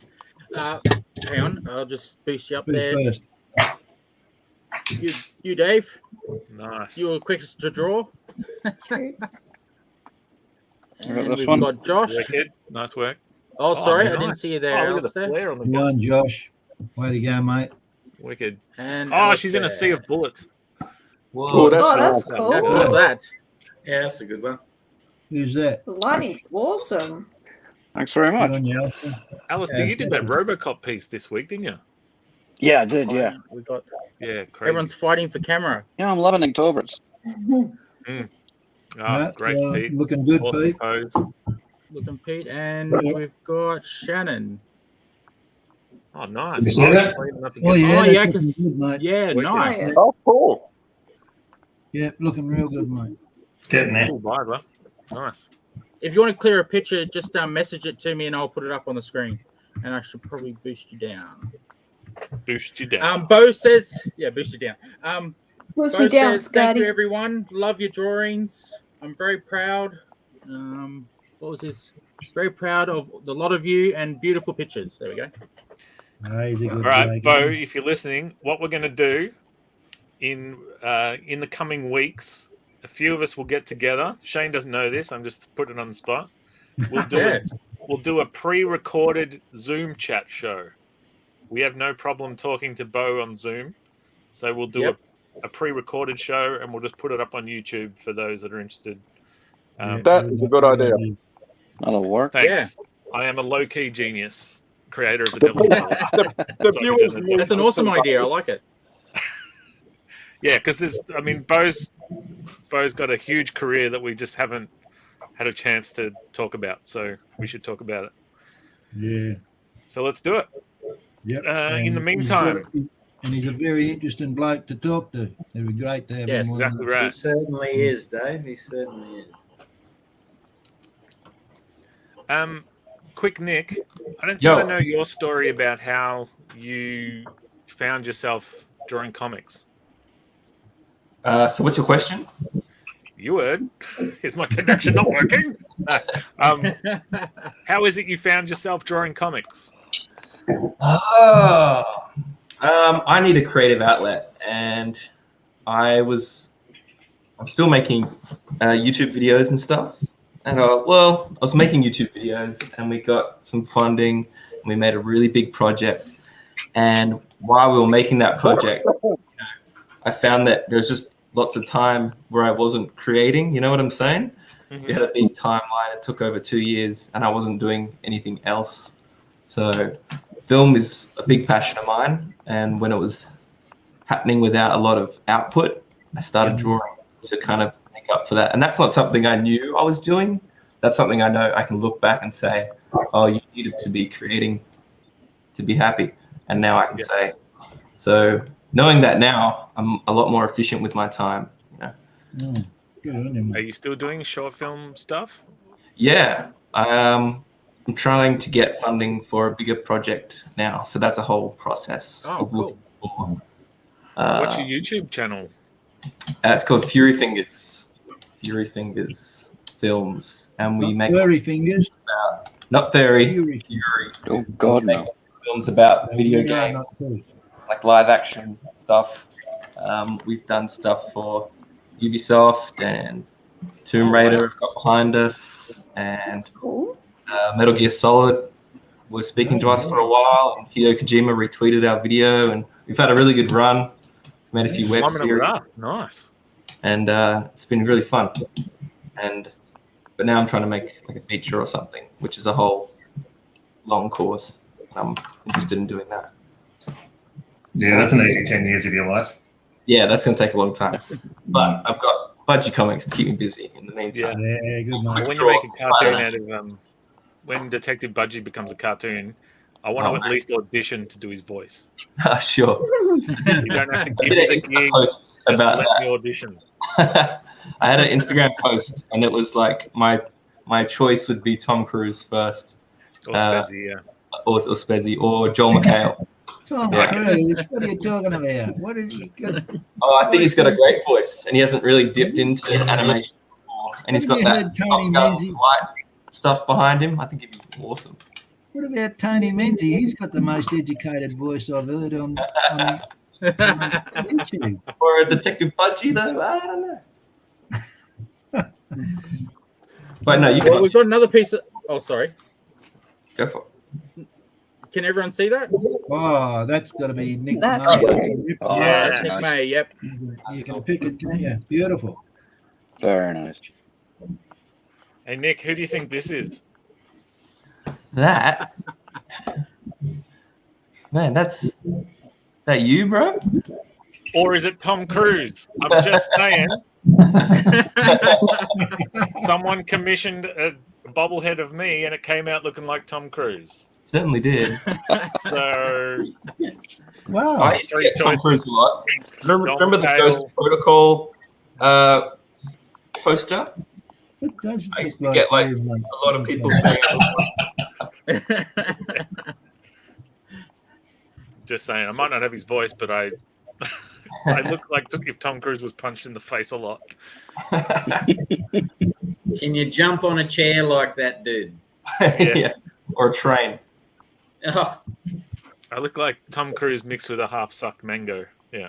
Hang on, I'll just boost you up there.
First?
You, Dave.
Nice.
You were quickest to draw. And
this
we've
one.
got Josh.
Wicked. Nice work.
Oh, sorry, I
nice.
didn't see you there.
Oh, look at the flare on the
Come on, Josh. Way to go, mate.
Wicked.
And
she's in a sea of bullets.
Whoa,
That's cool.
How cool is that?
Yeah, that's a good one.
Who's that?
The lighting's awesome.
Thanks very much.
Good on you, Alistair.
Alistair, you did that RoboCop piece this week, didn't you?
Yeah, I did. Yeah.
We got.
Yeah, crazy.
Everyone's fighting for camera.
Yeah, I'm loving October's.
Great, Pete.
Looking good,
Awesome
Pete.
pose.
Looking Pete, and we've got Shannon.
Oh, nice.
You see that?
Oh, yeah.
Oh, yeah,
that's looking good, mate.
Yeah,
Wicked.
nice.
Oh, cool.
Yeah, looking real good, mate.
Getting there.
Cool Bible. Nice.
If you want to clear a picture, just message it to me and I'll put it up on the screen. And I should probably boost you down.
Boost you down.
Bo says, boost you down.
Boost
Bo
me down,
says, thank you,
Scotty.
everyone. Love your drawings. I'm very proud. What was this? Very proud of the lot of you and beautiful pictures. There we go.
He's a good
All right,
bloke,
Bo,
isn't he?
if you're listening, what we're going to do in the coming weeks, a few of us will get together. Shane doesn't know this. I'm just putting it on the spot. We'll do a pre-recorded Zoom chat show. We have no problem talking to Bo on Zoom, so we'll do a pre-recorded show and we'll just put it up on YouTube for those that are interested.
That is a good idea.
That'll work.
Thanks. Yeah. I am a low-key genius, creator of the Devil's World.
That's an awesome idea. I like it.
Yeah, because Bo's got a huge career that we just haven't had a chance to talk about, so we should talk about it.
Yeah.
So let's do it.
Yep.
In the meantime,
he's a very interesting bloke to talk to. It'd be great to have him.
Exactly
He
right.
certainly is, Dave. He certainly is.
Quick, Nick. I don't think I know your story about how you found yourself drawing comics.
So what's your question?
You heard. Is my connection not working? How is it you found yourself drawing comics?
I need a creative outlet, and I'm still making YouTube videos and stuff. And I was making YouTube videos, and we got some funding, and we made a really big project. And while we were making that project, I found that there's just lots of time where I wasn't creating. You know what I'm saying? Mm-hmm. We had a big timeline. It took over 2 years, and I wasn't doing anything else. So film is a big passion of mine. And when it was happening without a lot of output, I started drawing to kind of make up for that. And that's not something I knew I was doing. That's something I know I can look back and say, oh, you needed to be creating to be happy. And now I can say, so knowing that now, I'm a lot more efficient with my time. You know?
Are you still doing short film stuff?
Yeah. I'm trying to get funding for a bigger project now. So that's a whole process.
Oh, cool. What's your YouTube channel?
It's called Fury Fingers. Fury Fingers Films. And we make
Furry Fingers.
Not Fairy.
Fury.
Oh God, no.
Films about video
No,
games,
not too.
like live action stuff. We've done stuff for Ubisoft and Tomb Raider have got behind us, and
Cool.
Metal Gear Solid was speaking to us for a while, and Hideo Kojima retweeted our video, and we've had a really good run. We've made a few web
Slumming them
series,
up. Nice.
and it's been really fun. But now I'm trying to make like a feature or something, which is a whole long course. I'm interested in doing that.
Yeah, that's an easy 10 years of your life.
Yeah, that's going to take a long time. But I've got Budgie Comics to keep me busy in the meantime.
Yeah, good man.
When you make a cartoon out of when Detective Budgie becomes a cartoon, I want to at least audition to do his voice.
Sure.
You don't have to give me the gig.
Posts
Just
about
let
that.
me audition.
I had an Instagram post, and it was like my choice would be Tom Cruise first,
Or Spezzy, yeah.
or Spezzy, or Joel McHale.
Tom Cruise, what are you talking about? What did you got?
Oh, I think he's got a great voice, and he hasn't really dipped into animation before. And he's got that Top Gun flight stuff behind him. I think he'd be awesome.
What about Tony Menzies? He's got the most educated voice I've heard on YouTube.
Or a Detective Budgie, though. I don't know. But no, you
Well,
can.
we've got another piece of. Oh, sorry.
Go for it.
Can everyone see that?
Oh, that's got to be Nick
That's
May.
good.
Oh,
Yeah,
that's
that's Nick
nice.
May. Yep.
You can pick it, can't you? Beautiful.
Very nice.
Hey, Nick, who do you think this is?
That. Man, that's. That you, bro?
Or is it Tom Cruise? I'm just saying. Someone commissioned a bobblehead of me, and it came out looking like Tom Cruise.
Certainly did.
So,
Wow.
I used to get Tom Cruise a lot. Remember the
Dale.
Ghost Protocol poster?
It does
I
look
used to get like
very much-
a lot of people saying it looked like.
just saying. I might not have his voice, but I look like if Tom Cruise was punched in the face a lot.
Can you jump on a chair like that, dude?
Yeah. Or a train.
Oh,
I look like Tom Cruise mixed with a half-sucked mango. Yeah.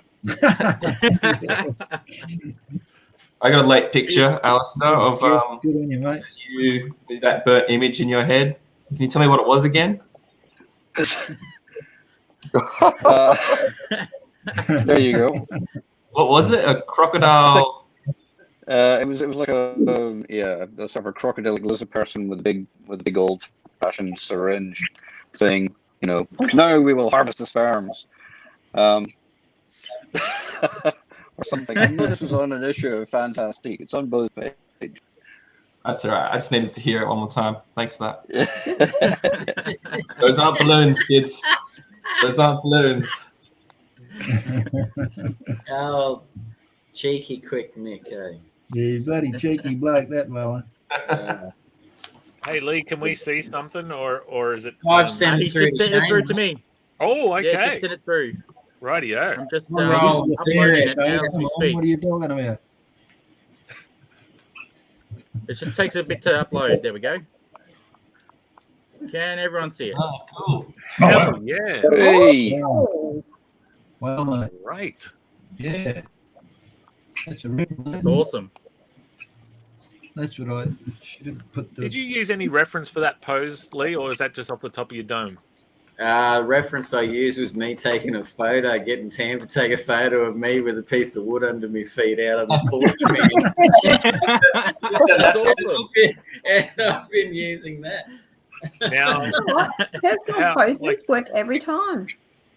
I got a late picture, Alistair, of
Good on you, mate.
you with that burnt image in your head. Can you tell me what it was again?
There you go.
What was it? A crocodile?
It was like a sort of a crocodilic lizard person with a big old fashioned syringe, saying, now we will harvest the sperms, or something. And this was on an issue of Fantastique. It's on both pages.
That's all right. I just needed to hear it one more time. Thanks for that. Those aren't balloons, kids. Those aren't balloons.
oh, cheeky quick Nick, eh?
Yeah, bloody cheeky bloke, that fella.
Hey, Lee, can we see something, or is it?
I've sent
He
it through
just sent it through to me.
Oh, okay.
Yeah, just sent it through.
Rightio.
I'm just
Roll
uploading it
serious,
now
eh?
as we speak.
What are you talking about?
It just takes a bit to upload. There we go. Can everyone see it?
Oh, cool.
Hell yeah.
Hey,
Well, mate,
Right.
yeah. That's a ripple.
It's awesome.
That's what I should have put the.
Did you use any reference for that pose, Lee, or is that just off the top of your dome?
Reference I used was me taking a photo, getting Tam to take a photo of me with a piece of wood under my feet out on the porch.
That's awesome.
And I've been using that.
Now,
Personal poses work every time.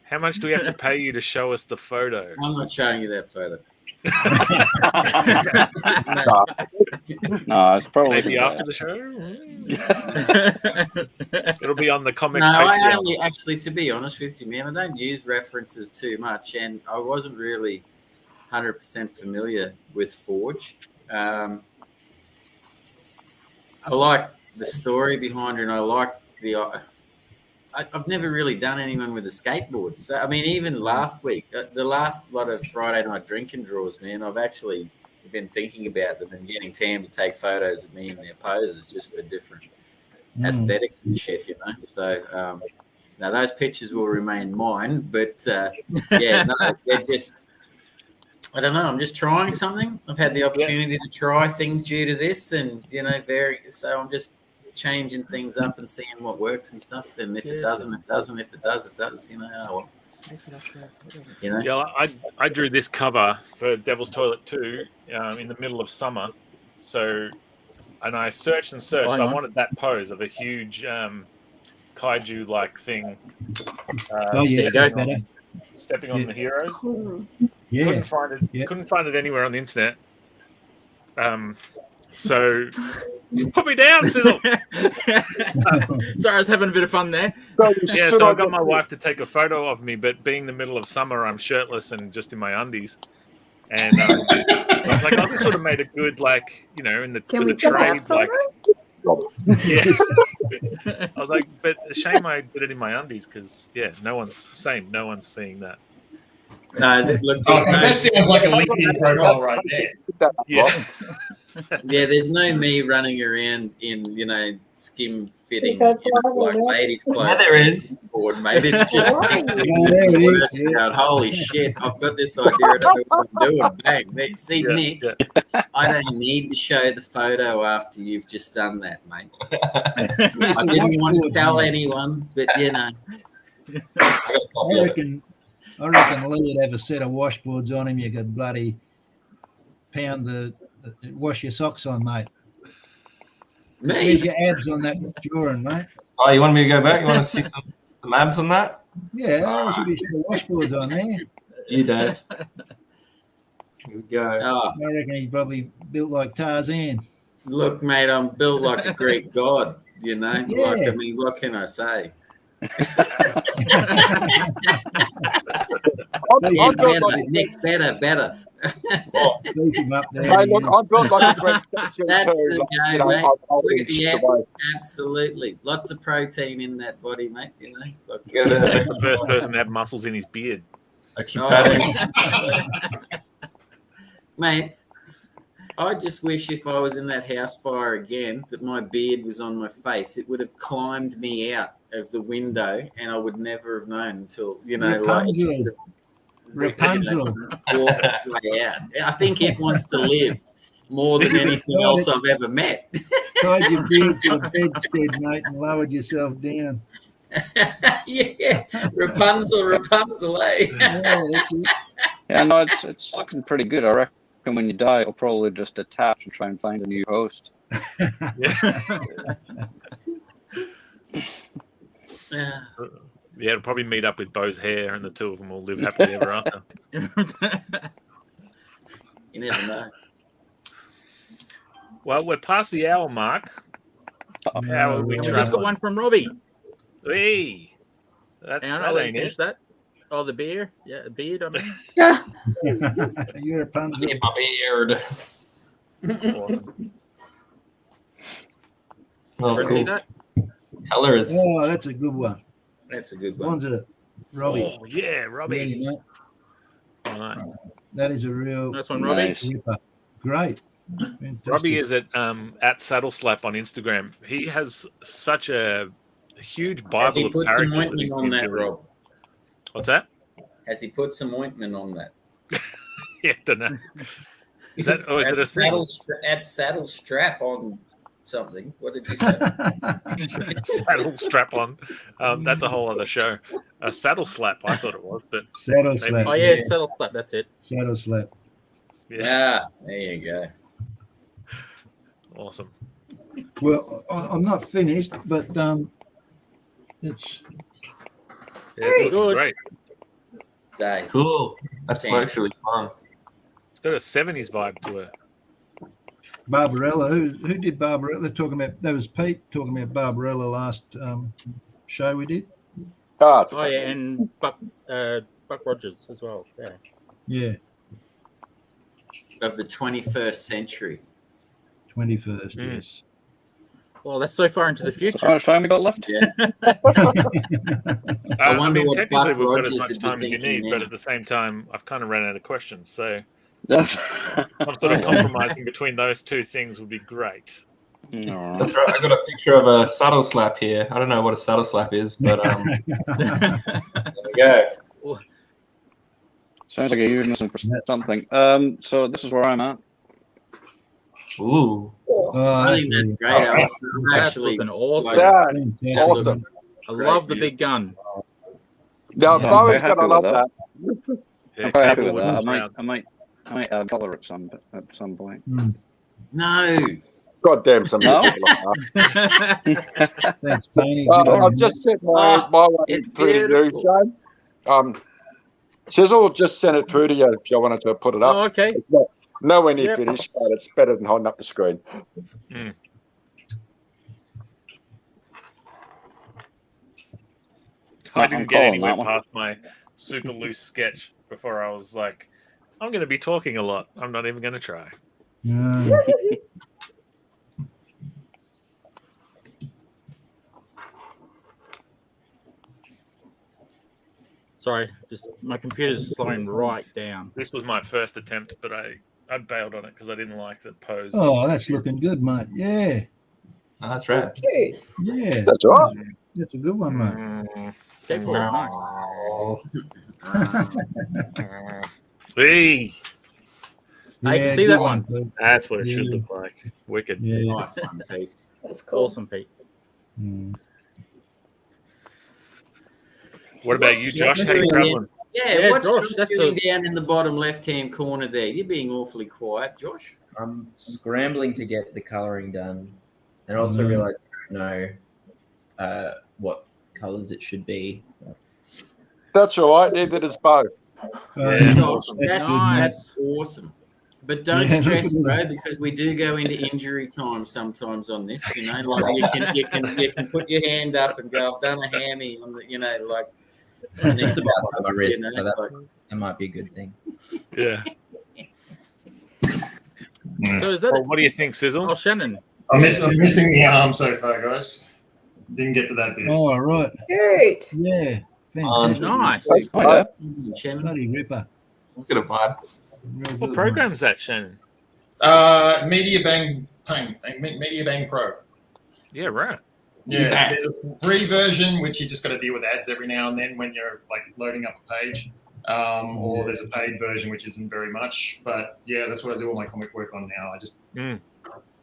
how much do we have to pay you to show us the photo?
I'm not showing you that photo.
no, it's probably
Maybe after the show? It'll be on the ComX
No, I
Patreon.
only actually, to be honest with you, man, I don't use references too much, and I wasn't really 100% familiar with Forge. I like the story behind it, and I like the. I've never really done anyone with a skateboard. So, I mean, even last week, the last lot of Friday night drinking draws, man, I've actually been thinking about them and getting Tam to take photos of me in their poses just for different aesthetics and shit, you know. So now those pictures will remain mine, but yeah, no, they're just. I don't know. I'm just trying something. I've had the opportunity to try things due to this, and you know, so I'm just changing things up and seeing what works and stuff. And if it doesn't, it doesn't. If it does, it does. You know. Oh, well. You know?
Yeah, I drew this cover for Devil's Toilet 2 in the middle of summer. So, and I searched and searched. I wanted that pose of a huge kaiju-like thing. Stepping on the heroes.
Yeah.
Couldn't find it. Yeah. Couldn't find it anywhere on the internet. So put me down, Sizzle.
Sorry, I was having a bit of fun there.
Yeah, so I got my wife to take a photo of me, but being the middle of summer, I'm shirtless and just in my undies. And I was like, oh, this would have made a good, like, you know, in the for the trade, like. Yes. I was like, but shame I did it in my undies because, yeah, no one's seeing that.
Look,
that sounds like a LinkedIn profile right there.
Yeah.
Yeah, there's no me running around in, you know, skim fitting, you know, like ladies' clothes.
Yeah, there is.
Board, mate. It's just holy shit, I've got this idea. I don't know what I'm doing. Bang. See, Nick, I don't need to show the photo after you've just done that, mate. I didn't want to tell anyone, but, you know.
I reckon Lee would have a set of washboards on him. You could bloody pound wash your socks on, mate. There's your abs on that drawing, mate.
Oh, you want me to go back? You want to see some abs on that?
Yeah, there should be some washboards on there.
You, Dave. Here we go.
Oh.
I reckon he's probably built like Tarzan.
Look, mate, I'm built like a Greek god, you know?
Yeah.
Like, I mean, what can I say? Nick, better.
Keep him up there.
Hey, look, I'm built like a Greek statue
That's
too.
the
Like,
go,
you know,
mate. Yeah, absolutely. Lots of protein in that body, mate. You know, like,
The first person to have muscles in his beard.
Extra padding.
Mate, I just wish if I was in that house fire again that my beard was on my face. It would have climbed me out of the window, and I would never have known until, you know,
Rapunzel.
I think it wants to live more than anything else I've ever met.
Tied your beard to a bedstead, mate, and lowered yourself down.
Yeah, Rapunzel, eh?
Yeah, no, it's looking pretty good. I reckon when you die, it'll probably just detach and try and find a new host.
Yeah, it'll probably meet up with Bo's hair, and the two of them will live happily ever after.
You never know.
Well, we're past the hour mark. How are we
just got one from Robbie.
Hey, that's
I
that ain't
finish
it.
that. Oh, the beer. Yeah, the beard. I mean,
You're a Rapunzel.
My beard.
Awesome.
Oh,
see
cool.
that?
Colors.
Oh, that's a good one.
That's a good one.
One's a Robbie.
Oh, yeah, Robbie.
Yeah, mate.
Nice.
That is a real
Nice one, Robbie.
ripper. Great. Fantastic.
Robbie is at Saddle Slap on Instagram. He has such a huge
Has
Bible
he
of
put some
characters.
ointment on that, Rob?
What's that?
Has he put some ointment on that?
Yeah, don't know. Is that is it a thing?
Add saddle strap on something. What did you say?
Saddle strap on. That's a whole other show. A saddle slap, I thought it was, but
Saddle
maybe-
slap.
Oh yeah, saddle slap. That's it.
Saddle slap.
Yeah, there you go.
Awesome.
Well, I'm not finished, but it's
Yeah, it looks
Good.
great.
Dave.
Cool. That smoke's really fun.
It's got a 70s vibe to it.
Barbarella. Who did Barbarella? They're talking about. That was Pete talking about Barbarella last show we did.
Oh,
Oh yeah, and Buck Rogers as well. Yeah.
Yeah,
Of the 21st century.
21st.
Mm.
Yes.
Well, that's so far into the future.
How much time we got left?
Yeah.
I
wonder
mean,
what
technically
Buck
we've got as
Rogers
much
would be
time as you
thinking
need,
now.
but at the same time, I've kind of ran out of questions. So I'm sort of compromising between those two things would be great.
No.
That's right. I got a picture of a saddle slap here. I don't know what a saddle slap is, but there we go.
Sounds like you're using for something. So this is where I'm at.
Ooh.
I think that's great.
That's
Actually,
looking awesome.
Yeah, awesome.
I love the big gun.
No,
Yeah,
Bo's
I'm
gonna love
happy
that.
I'm quite happy with that. I might add color at some point.
No.
God damn, some
No?
Thanks, Tony.
I've just sent my one through to you, Shane. Sizzle just sent it through to you if you wanted to put it up.
Oh, okay.
It's not, nowhere near finished, but it's better than holding up the screen.
I didn't get anywhere past my super loose sketch before I was like, I'm going to be talking a lot. I'm not even going to try.
Sorry, just my computer's slowing right down.
This was my first attempt, but I bailed on it because I didn't like the pose.
Oh, that's looking good, mate. Yeah.
Oh, that's right.
That's cute.
Yeah.
That's right.
That's a good one, mate.
Skateboard, nice.
Hey,
I can see that one.
Pete.
that's what it should look like. Wicked.
Yeah.
Nice one, Pete.
That's cool.
Awesome, Pete.
What about you, Josh? How you traveling?
Yeah, what's
Josh,
Josh
that's
doing down in the bottom left-hand corner there? You're being awfully quiet, Josh.
I'm scrambling to get the colouring done, and also realised I don't know what colours it should be.
That's all right. Neither does Bo.
Josh,
Nice.
that's awesome. But don't stress, bro, because we do go into injury time sometimes on this. You know, like you can put your hand up and go, I've done a hammy on the, you know, like
Just about on my wrist, so that might be a good thing.
Yeah.
So is that
Well, what do you think, Sizzle?
Oh, Shannon.
I'm missing the arm so far, guys. Didn't get to that bit.
Oh, right.
Cute.
Yeah. Fantastic.
Nice.
Shannon.
Bloody ripper.
Let's get a vibe.
Real
What
good,
program is that, Shannon?
Media Bang Pro.
Yeah, right.
Yeah, there's a free version which you just got to deal with ads every now and then when you're like loading up a page, or there's a paid version which isn't very much. But yeah, that's what I do all my comic work on now.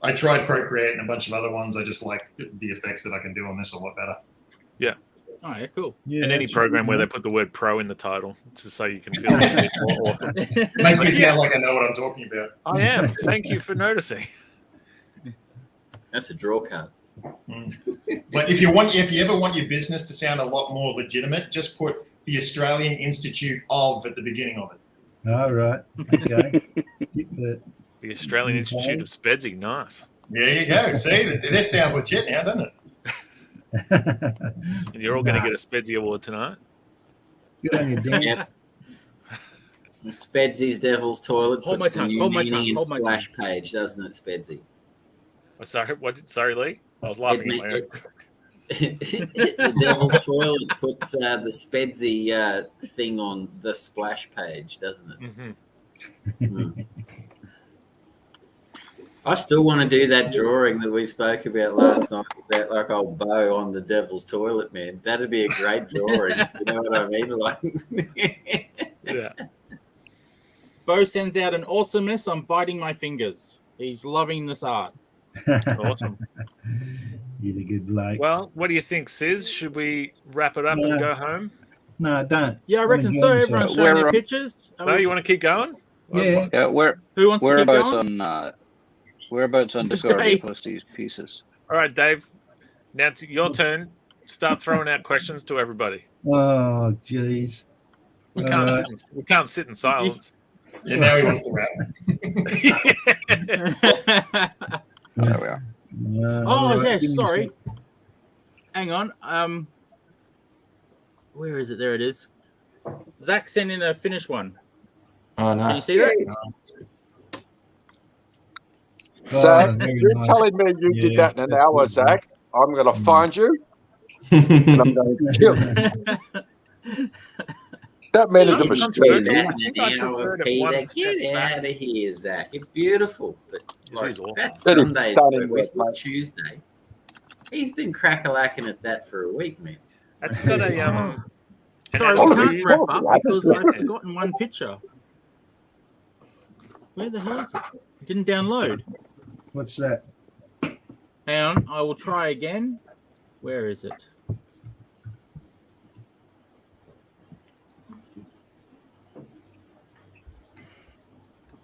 I tried Procreate and a bunch of other ones. I just like the effects that I can do on this a lot better.
Yeah.
Oh, yeah, cool.
Yeah,
In any program where they put the word pro in the title, just so you can feel a bit more awesome.
It makes me sound like I know what I'm talking about.
I am. Thank you for noticing.
That's a draw card.
But if you ever want your business to sound a lot more legitimate, just put the Australian Institute of at the beginning of it.
All right. Okay. Keep that.
The Australian Institute of Spedsy. Nice.
There you go. See, that sounds legit now, doesn't it?
And you're all going to get a Spedsy award tonight.
Good on you, Dan.
Yep. Spedsy's Devil's Toilet
Hold
puts
my
a
tongue,
new
hold my
meaning
tongue,
in
hold my
splash page, doesn't it, Spedsy?
Sorry, Lee. I was laughing at my own.
The Devil's Toilet puts the Spedsy thing on the splash page, doesn't it? Mm. I still want to do that drawing that we spoke about last night about like old Bo on the Devil's Toilet, man. That'd be a great drawing. You know what I mean? Like,
Yeah.
Bo sends out an awesomeness. I'm biting my fingers. He's loving this art.
Awesome.
He's a good bloke.
Well, what do you think, Sis? Should we wrap it up and go home?
No, don't.
Yeah, I reckon so. Everyone's showing their pictures.
No, you want to keep going?
Yeah.
Who wants to keep going?
Whereabouts on Discord do you post these pieces?
All right, Dave. Now it's your turn. Start throwing out questions to everybody.
Oh, jeez.
We can't sit in silence.
Yeah, now he wants to rap.
There we are.
Oh,
right,
yeah, sorry. Hang on. Where is it? There it is. Zach sent in a finished one.
Oh, nice.
Can you see that?
Zach, you're telling me you did that in an hour, Zach. I'm going to find you. And I'm going to kill you. That man is a
Get
machine.
out of here, Zach. It's beautiful, but like, that's
That is
Sunday's
stunning
work. We
work,
saw
mate.
Tuesday. He's been crack-a-lacking at that for a week, man.
That's got a
Sorry, we can't wrap up because I've forgotten one picture. Where the hell is it? It didn't download.
What's that?
Hang on, I will try again. Where is it?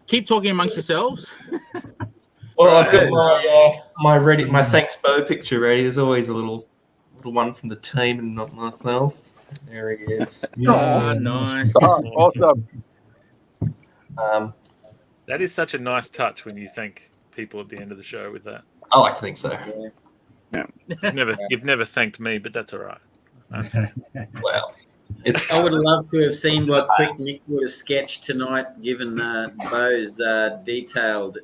Keep talking amongst yourselves.
Well, I've got my thanks Bo picture ready. There's always a little one from the team and not myself. There he is.
Yeah, nice.
Awesome.
That is such a nice touch when you thank people at the end of the show with that.
Oh, I think so.
Yeah.
You've never thanked me, but that's all right.
Well,
I would love to have seen what Quick Nick would have sketched tonight, given Bo's detailed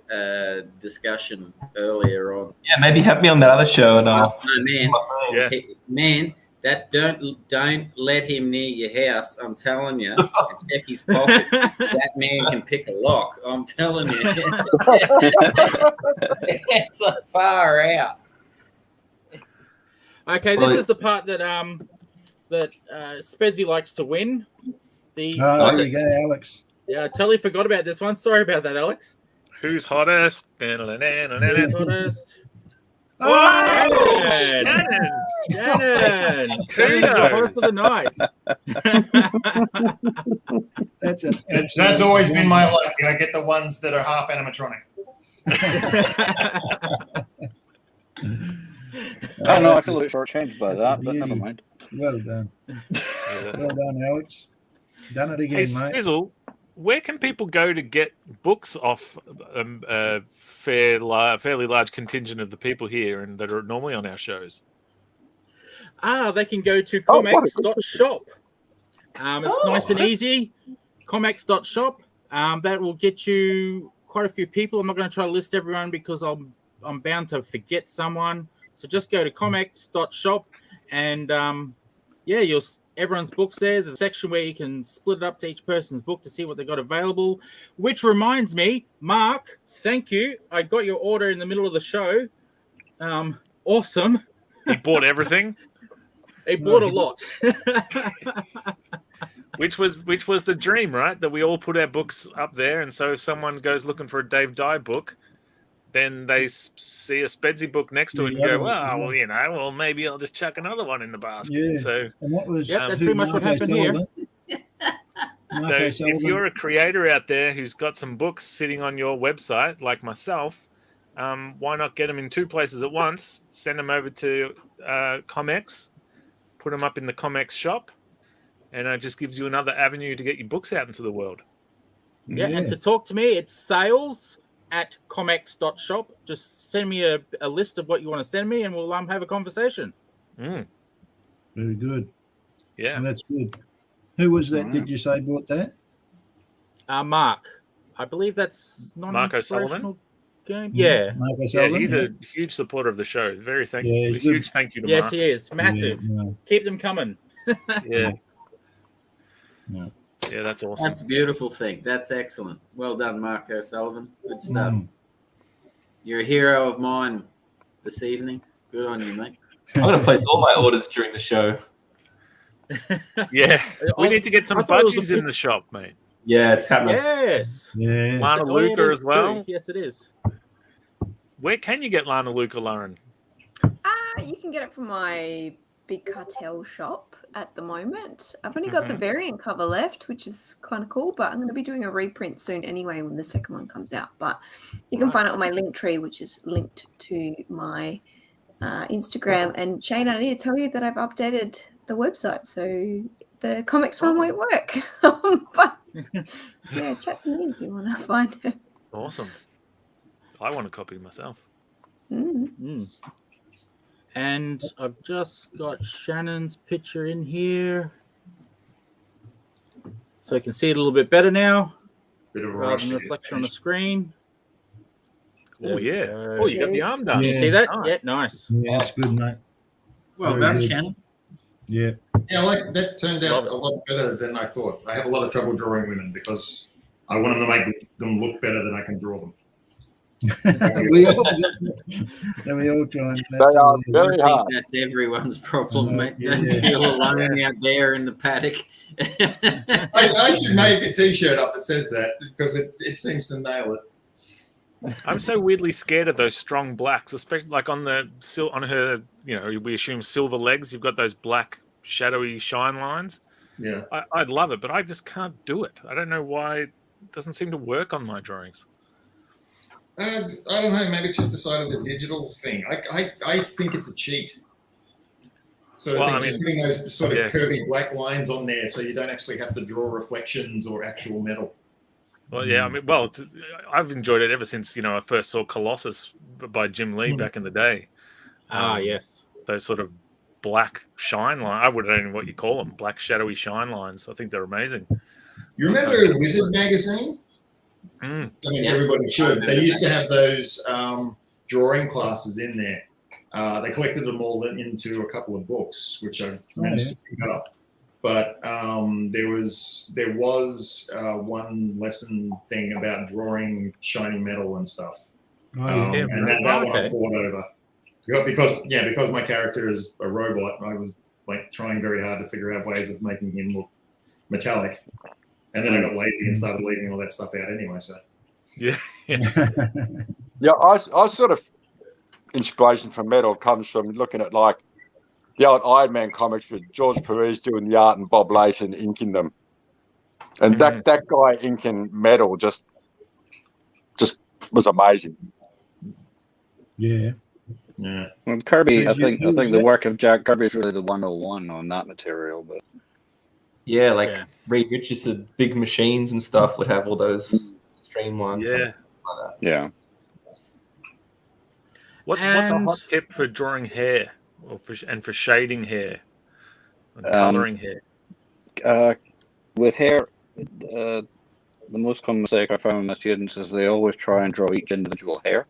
discussion earlier on.
Yeah, maybe have me on that other show and
man, that don't let him near your house. I'm telling you, and check his pockets. That man can pick a lock. I'm telling you, it's so far out.
Okay, this is the part that Spezzy likes to win.
There you go, Alex.
Yeah, I totally forgot about this one. Sorry about that, Alex.
Who's hottest?
Who's hottest?
Oh,
Shannon! Shannon's the hottest of the night.
That's always been my luck. I get the ones that are half animatronic.
I know I feel a bit shortchanged by that, but never mind.
Well done. Well done, Alex. Done it again,
Hey,
mate.
Sizzle, where can people go to get books off a fairly large contingent of the people here and that are normally on our shows?
They can go to ComX.shop. It's nice and easy. ComX.shop. That will get you quite a few people. I'm not going to try to list everyone because I'm bound to forget someone. So just go to ComX.shop and everyone's books there. There's a section where you can split it up to each person's book to see what they got available. Which reminds me, Mark, thank you. I got your order in the middle of the show. Awesome.
He bought everything.
He bought a lot.
Which was the dream, right? That we all put our books up there, and so if someone goes looking for a Dave Dye book, then they see a Spedsy book next to it and go, well, maybe I'll just chuck another one in the basket.
Yeah.
So,
And that was,
that's pretty much what happened here.
So if you're a creator out there who's got some books sitting on your website, like myself, why not get them in two places at once? Send them over to ComX, put them up in the ComX shop, and it just gives you another avenue to get your books out into the world.
Yeah, and to talk to me, it's sales@comx.shop. Just send me a list of what you want to send me, and we'll have a conversation.
Very good.
Yeah,
that's good. Who was that? Did you say bought that?
Mark. I believe that's
Mark O'Sullivan.
Game. Yeah,
Mark O'Sullivan,
he's a huge supporter of the show. Very thank
Yeah,
you.
he's
Huge
good.
thank you to
yes,
Mark.
he is massive. Keep them coming.
Yeah, that's awesome.
That's a beautiful thing. That's excellent. Well done, Mark O'Sullivan. Good stuff. You're a hero of mine this evening. Good on you, mate.
I'm going to place all my orders during the show.
Yeah, we need to get some budgies in the shop, mate.
Yeah, it's happening.
Yes.
Yeah.
Lana Luca as well.
Yes, it is.
Where can you get Lana Luca, Lauren?
You can get it from my Big Cartel shop at the moment. I've only got the variant cover left, which is kind of cool, but I'm going to be doing a reprint soon anyway when the second one comes out. But you can find it on my link tree, which is linked to my Instagram. And Shane, I need to tell you that I've updated the website, so the ComX one won't work. But yeah, chat to me if you want to find it.
Awesome. I want a copy myself.
And I've just got Shannon's picture in here, so I can see it a little bit better now. Rather than reflection on the screen.
Oh yeah! Oh, you got the arm done.
You see that? Yeah, nice.
Yeah, that's good, mate.
Well done, Shannon.
Yeah.
Yeah, like that turned out a lot better than I thought. I have a lot of trouble drawing women because I want them to make them look better than I can draw them.
we all try and
they are very
I think
hard.
that's everyone's problem, mate.
Yeah.
Don't feel alone out there in the paddock.
I should make a T-shirt up that says that because it seems to nail it.
I'm so weirdly scared of those strong blacks, especially like on her, we assume silver legs. You've got those black shadowy shine lines.
Yeah,
I'd love it, but I just can't do it. I don't know why it doesn't seem to work on my drawings.
I don't know. Maybe it's just the side of the digital thing. I think it's a cheat. So I think just putting those sort of curvy black lines on there, so you don't actually have to draw reflections or actual metal.
Well, yeah, I've enjoyed it ever since I first saw Colossus by Jim Lee back in the day.
Yes,
those sort of black shine lines. I don't know what you call them, black shadowy shine lines. I think they're amazing.
You remember Wizard magazine? I mean, everybody should. They used to have those drawing classes in there. They collected them all into a couple of books, which I managed to pick up. But there was one lesson thing about drawing shiny metal and stuff, and that one I poured over because my character is a robot. I was like trying very hard to figure out ways of making him look metallic, and then I got lazy and started leaving all that stuff out anyway. So
yeah.
I sort of inspiration for metal comes from looking at like the old Iron Man comics with George Perez doing the art and Bob Layton inking them. And that guy inking metal just was amazing.
Yeah.
Yeah.
Well, Kirby, I think the work of Jack Kirby is really the 101 on that material, but
Reed Richardson, big machines and stuff would have all those streamlines.
Yeah.
Like that.
Yeah.
What's a hot tip for drawing hair and for shading hair and coloring hair?
With hair, the most common mistake I found with my students is they always try and draw each individual hair.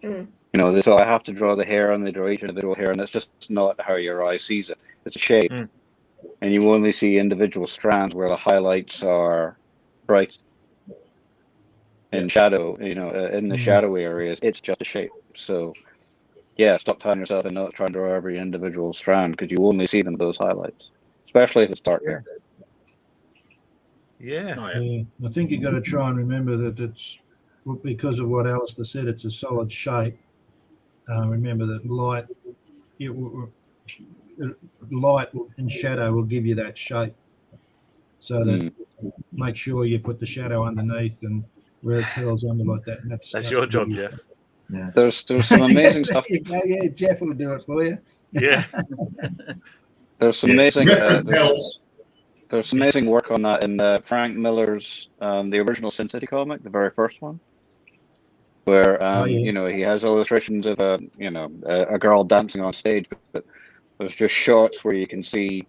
So I have to draw the hair and they draw each individual hair, and it's just not how your eye sees it. It's a shape. And you only see individual strands where the highlights are bright. In shadow, in the shadowy areas, it's just a shape. So, stop tying yourself and not trying to draw every individual strand because you only see them those highlights, especially if it's dark hair.
Yeah.
I think you got to try and remember that it's because of what Alistair said. It's a solid shape. Remember that light and shadow will give you that shape. So that make sure you put the shadow underneath and where it curls under like that.
That's your job, Jeff.
Yeah. There's some amazing stuff.
Yeah, Jeff will do it for you.
Yeah.
There's some amazing. There's some amazing work on that in Frank Miller's the original Sin City comic, the very first one, where he has illustrations of a girl dancing on stage, but there's just shots where you can see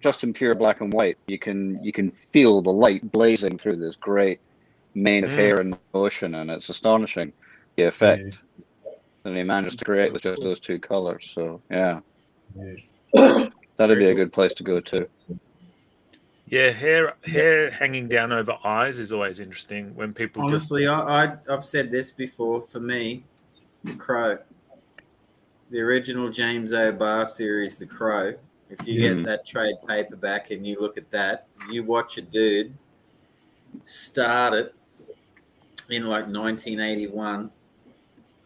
just in pure black and white. You can feel the light blazing through this great mane of hair in motion, and it's astonishing the effect that he manages to create with just those two colors. So that'd be a good place to go to.
Yeah, hair hanging down over eyes is always interesting when people.
Honestly, I've said this before. For me, The Crow, the original James O'Barr series, The Crow. If you get that trade paperback and you look at that, you watch a dude start it in like 1981,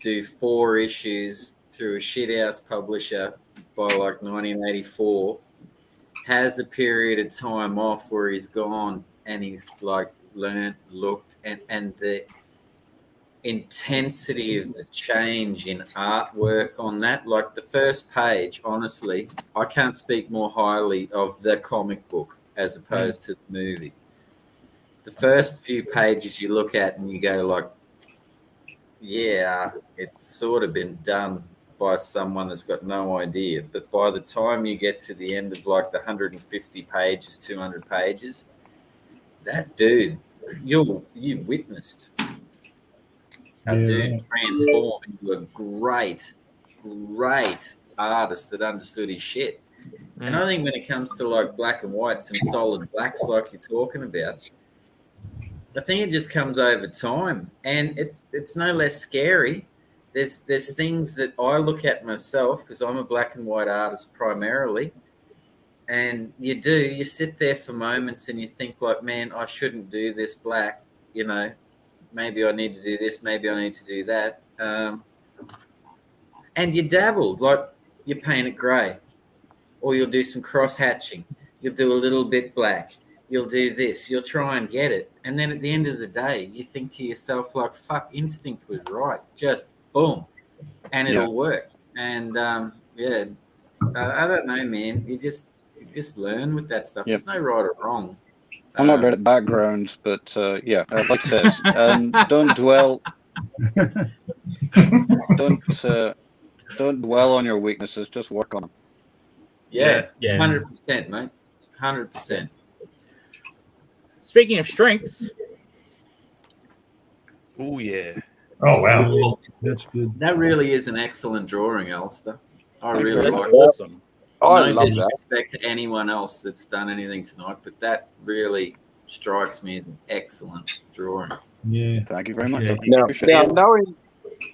do 4 issues through a shithouse publisher by like 1984, has a period of time off where he's gone and he's like learned, looked, and the intensity of the change in artwork on that, like the first page, honestly, I can't speak more highly of the comic book as opposed to the movie. The first few pages you look at and you go like, yeah, it's sort of been done by someone that's got no idea. But by the time you get to the end of like the 150 pages, 200 pages, that dude, you witnessed a dude transform into a great artist that understood his shit. And I think when it comes to like black and whites and solid blacks, like you're talking about, I think it just comes over time, and it's no less scary. There's things that I look at myself because I'm a black and white artist primarily, and you sit there for moments and you think like, man, I shouldn't do this black, you know, maybe I need to do this, maybe I need to do that, and you dabble, like you paint it grey, or you'll do some cross hatching, you'll do a little bit black, you'll do this, you'll try and get it, and then at the end of the day you think to yourself like, fuck, instinct was right, just boom, and it'll work. And I don't know, man, you just learn with that stuff. There's no right or wrong.
I'm not great at backgrounds, but like it says, don't dwell on your weaknesses, just work on them.
Yeah. 100%, mate. 100%.
Speaking of strengths.
Oh, yeah.
Oh, wow.
That's good.
That really is an excellent drawing, Alistair. I really like it.
Awesome.
I
No
love
disrespect to anyone else that's done anything tonight, but that really strikes me as an excellent drawing.
Yeah.
Thank you very much.
Now,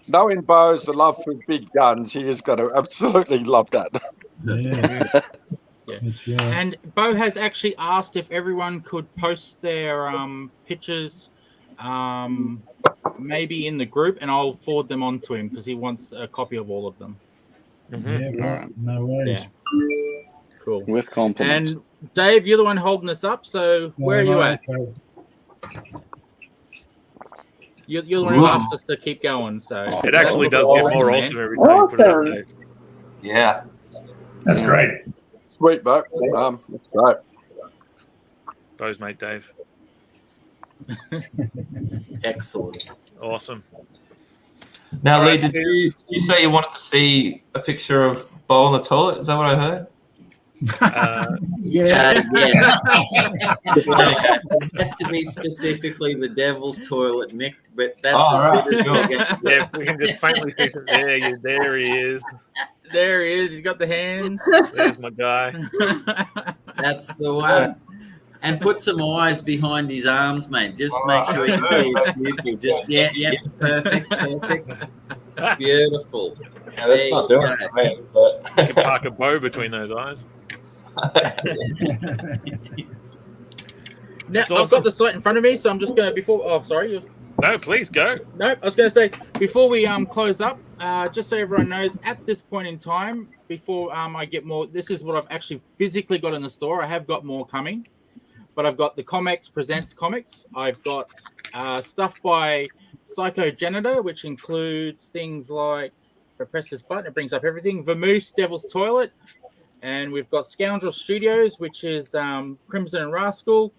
knowing Bo's the love for big guns, he is going to absolutely love that.
Yeah.
Yeah. And Bo has actually asked if everyone could post their pictures maybe in the group, and I'll forward them on to him because he wants a copy of all of them.
Yeah, right. No worries.
Yeah. Cool.
With compliments.
And Dave, you're the one holding this up, so where are you at?
Okay.
You're the one who asked us to keep going, so
it actually does get more awesome every time you put it up, Dave.
Yeah.
That's great.
Sweet, Bo. That's great.
Bo's mate, Dave.
Excellent.
Awesome.
Now, Lee, did you say you wanted to see a picture of Bo on the toilet? Is that what I heard?
Yes. That to be specifically the Devil's Toilet, Nick, but that's as good as you'll get.
Yeah, we can just faintly see some there he is.
There he is. He's got the hands.
There's my guy.
That's the one. And put some eyes behind his arms, mate. Just make sure you see his pupil. Just perfect. Beautiful.
Yeah, that's not doing it, mate. But
you can park a bow between those eyes.
Now, I've got the site in front of me, so I'm just going to
No, please go.
No, I was going to say, before we close up, just so everyone knows, at this point in time, before I get more, this is what I've actually physically got in the store. I have got more coming, but I've got the ComX Presents Comics. I've got stuff by Psychogenitor, which includes things like, if I press this button, it brings up everything. Vamoose, Devil's Toilet. And we've got Scoundrel Studios, which is Crimson and Rascal.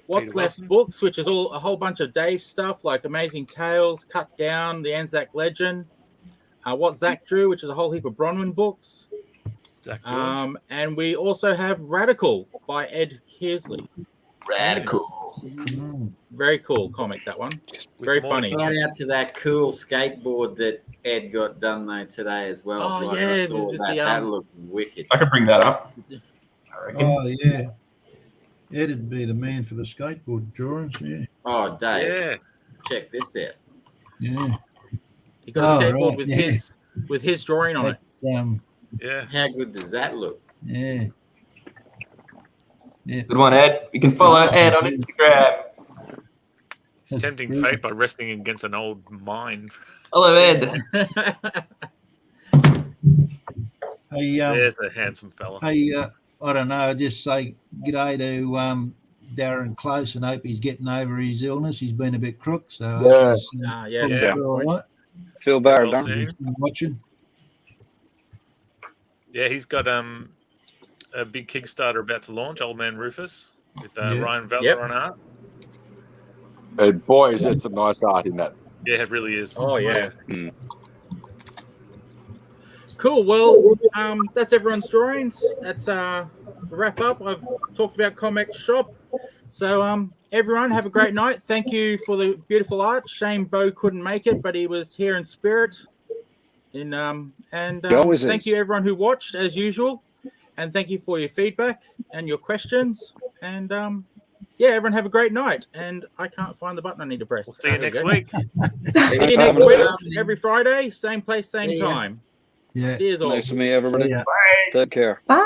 What's Left Books, which is a whole bunch of Dave stuff like Amazing Tales, Cut Down, The Anzac Legend. What Zach Drew, which is a whole heap of Bronwyn books. And we also have Radical by Ed Kearsley.
Radical.
Very cool comic, that one. Very funny.
Shout out to that cool skateboard that Ed got done though today as well.
Oh,
like,
yeah.
I saw that looked wicked.
I could bring that up.
Oh, yeah. Ed'd be the man for the skateboard drawings, yeah.
Oh, Dave.
Yeah.
Check this out.
Yeah.
He got a skateboard with his drawing on it.
Yeah.
How good does that look?
Yeah. Yeah.
Good one, Ed. You can follow Ed on Instagram.
It's tempting fate by wrestling against an old mine.
Hello, Ed.
Hey,
there's the handsome fella.
Hey, I don't know. Just say g'day to Darren Close and hope he's getting over his illness. He's been a bit crook, so
All right. Feel better,
Well,
don't you?
Watching.
Yeah, he's got a big Kickstarter about to launch, Old Man Rufus, with Ryan Vella on art.
Hey, boy, is there some nice art in that.
Yeah, it really is.
Oh, yeah. Cool. Well, that's everyone's drawings. That's the wrap up. I've talked about ComX Shop. So, everyone, have a great night. Thank you for the beautiful art. Shame Bo couldn't make it, but he was here in spirit. Thank you everyone who watched as usual, and thank you for your feedback and your questions. And yeah, everyone have a great night. And I can't find the button I need to press.
We'll see you next week.
See you next week, every Friday, same place, same time.
Yeah.
See you all.
Nice to meet everybody.
See ya.
Take care.
Bye.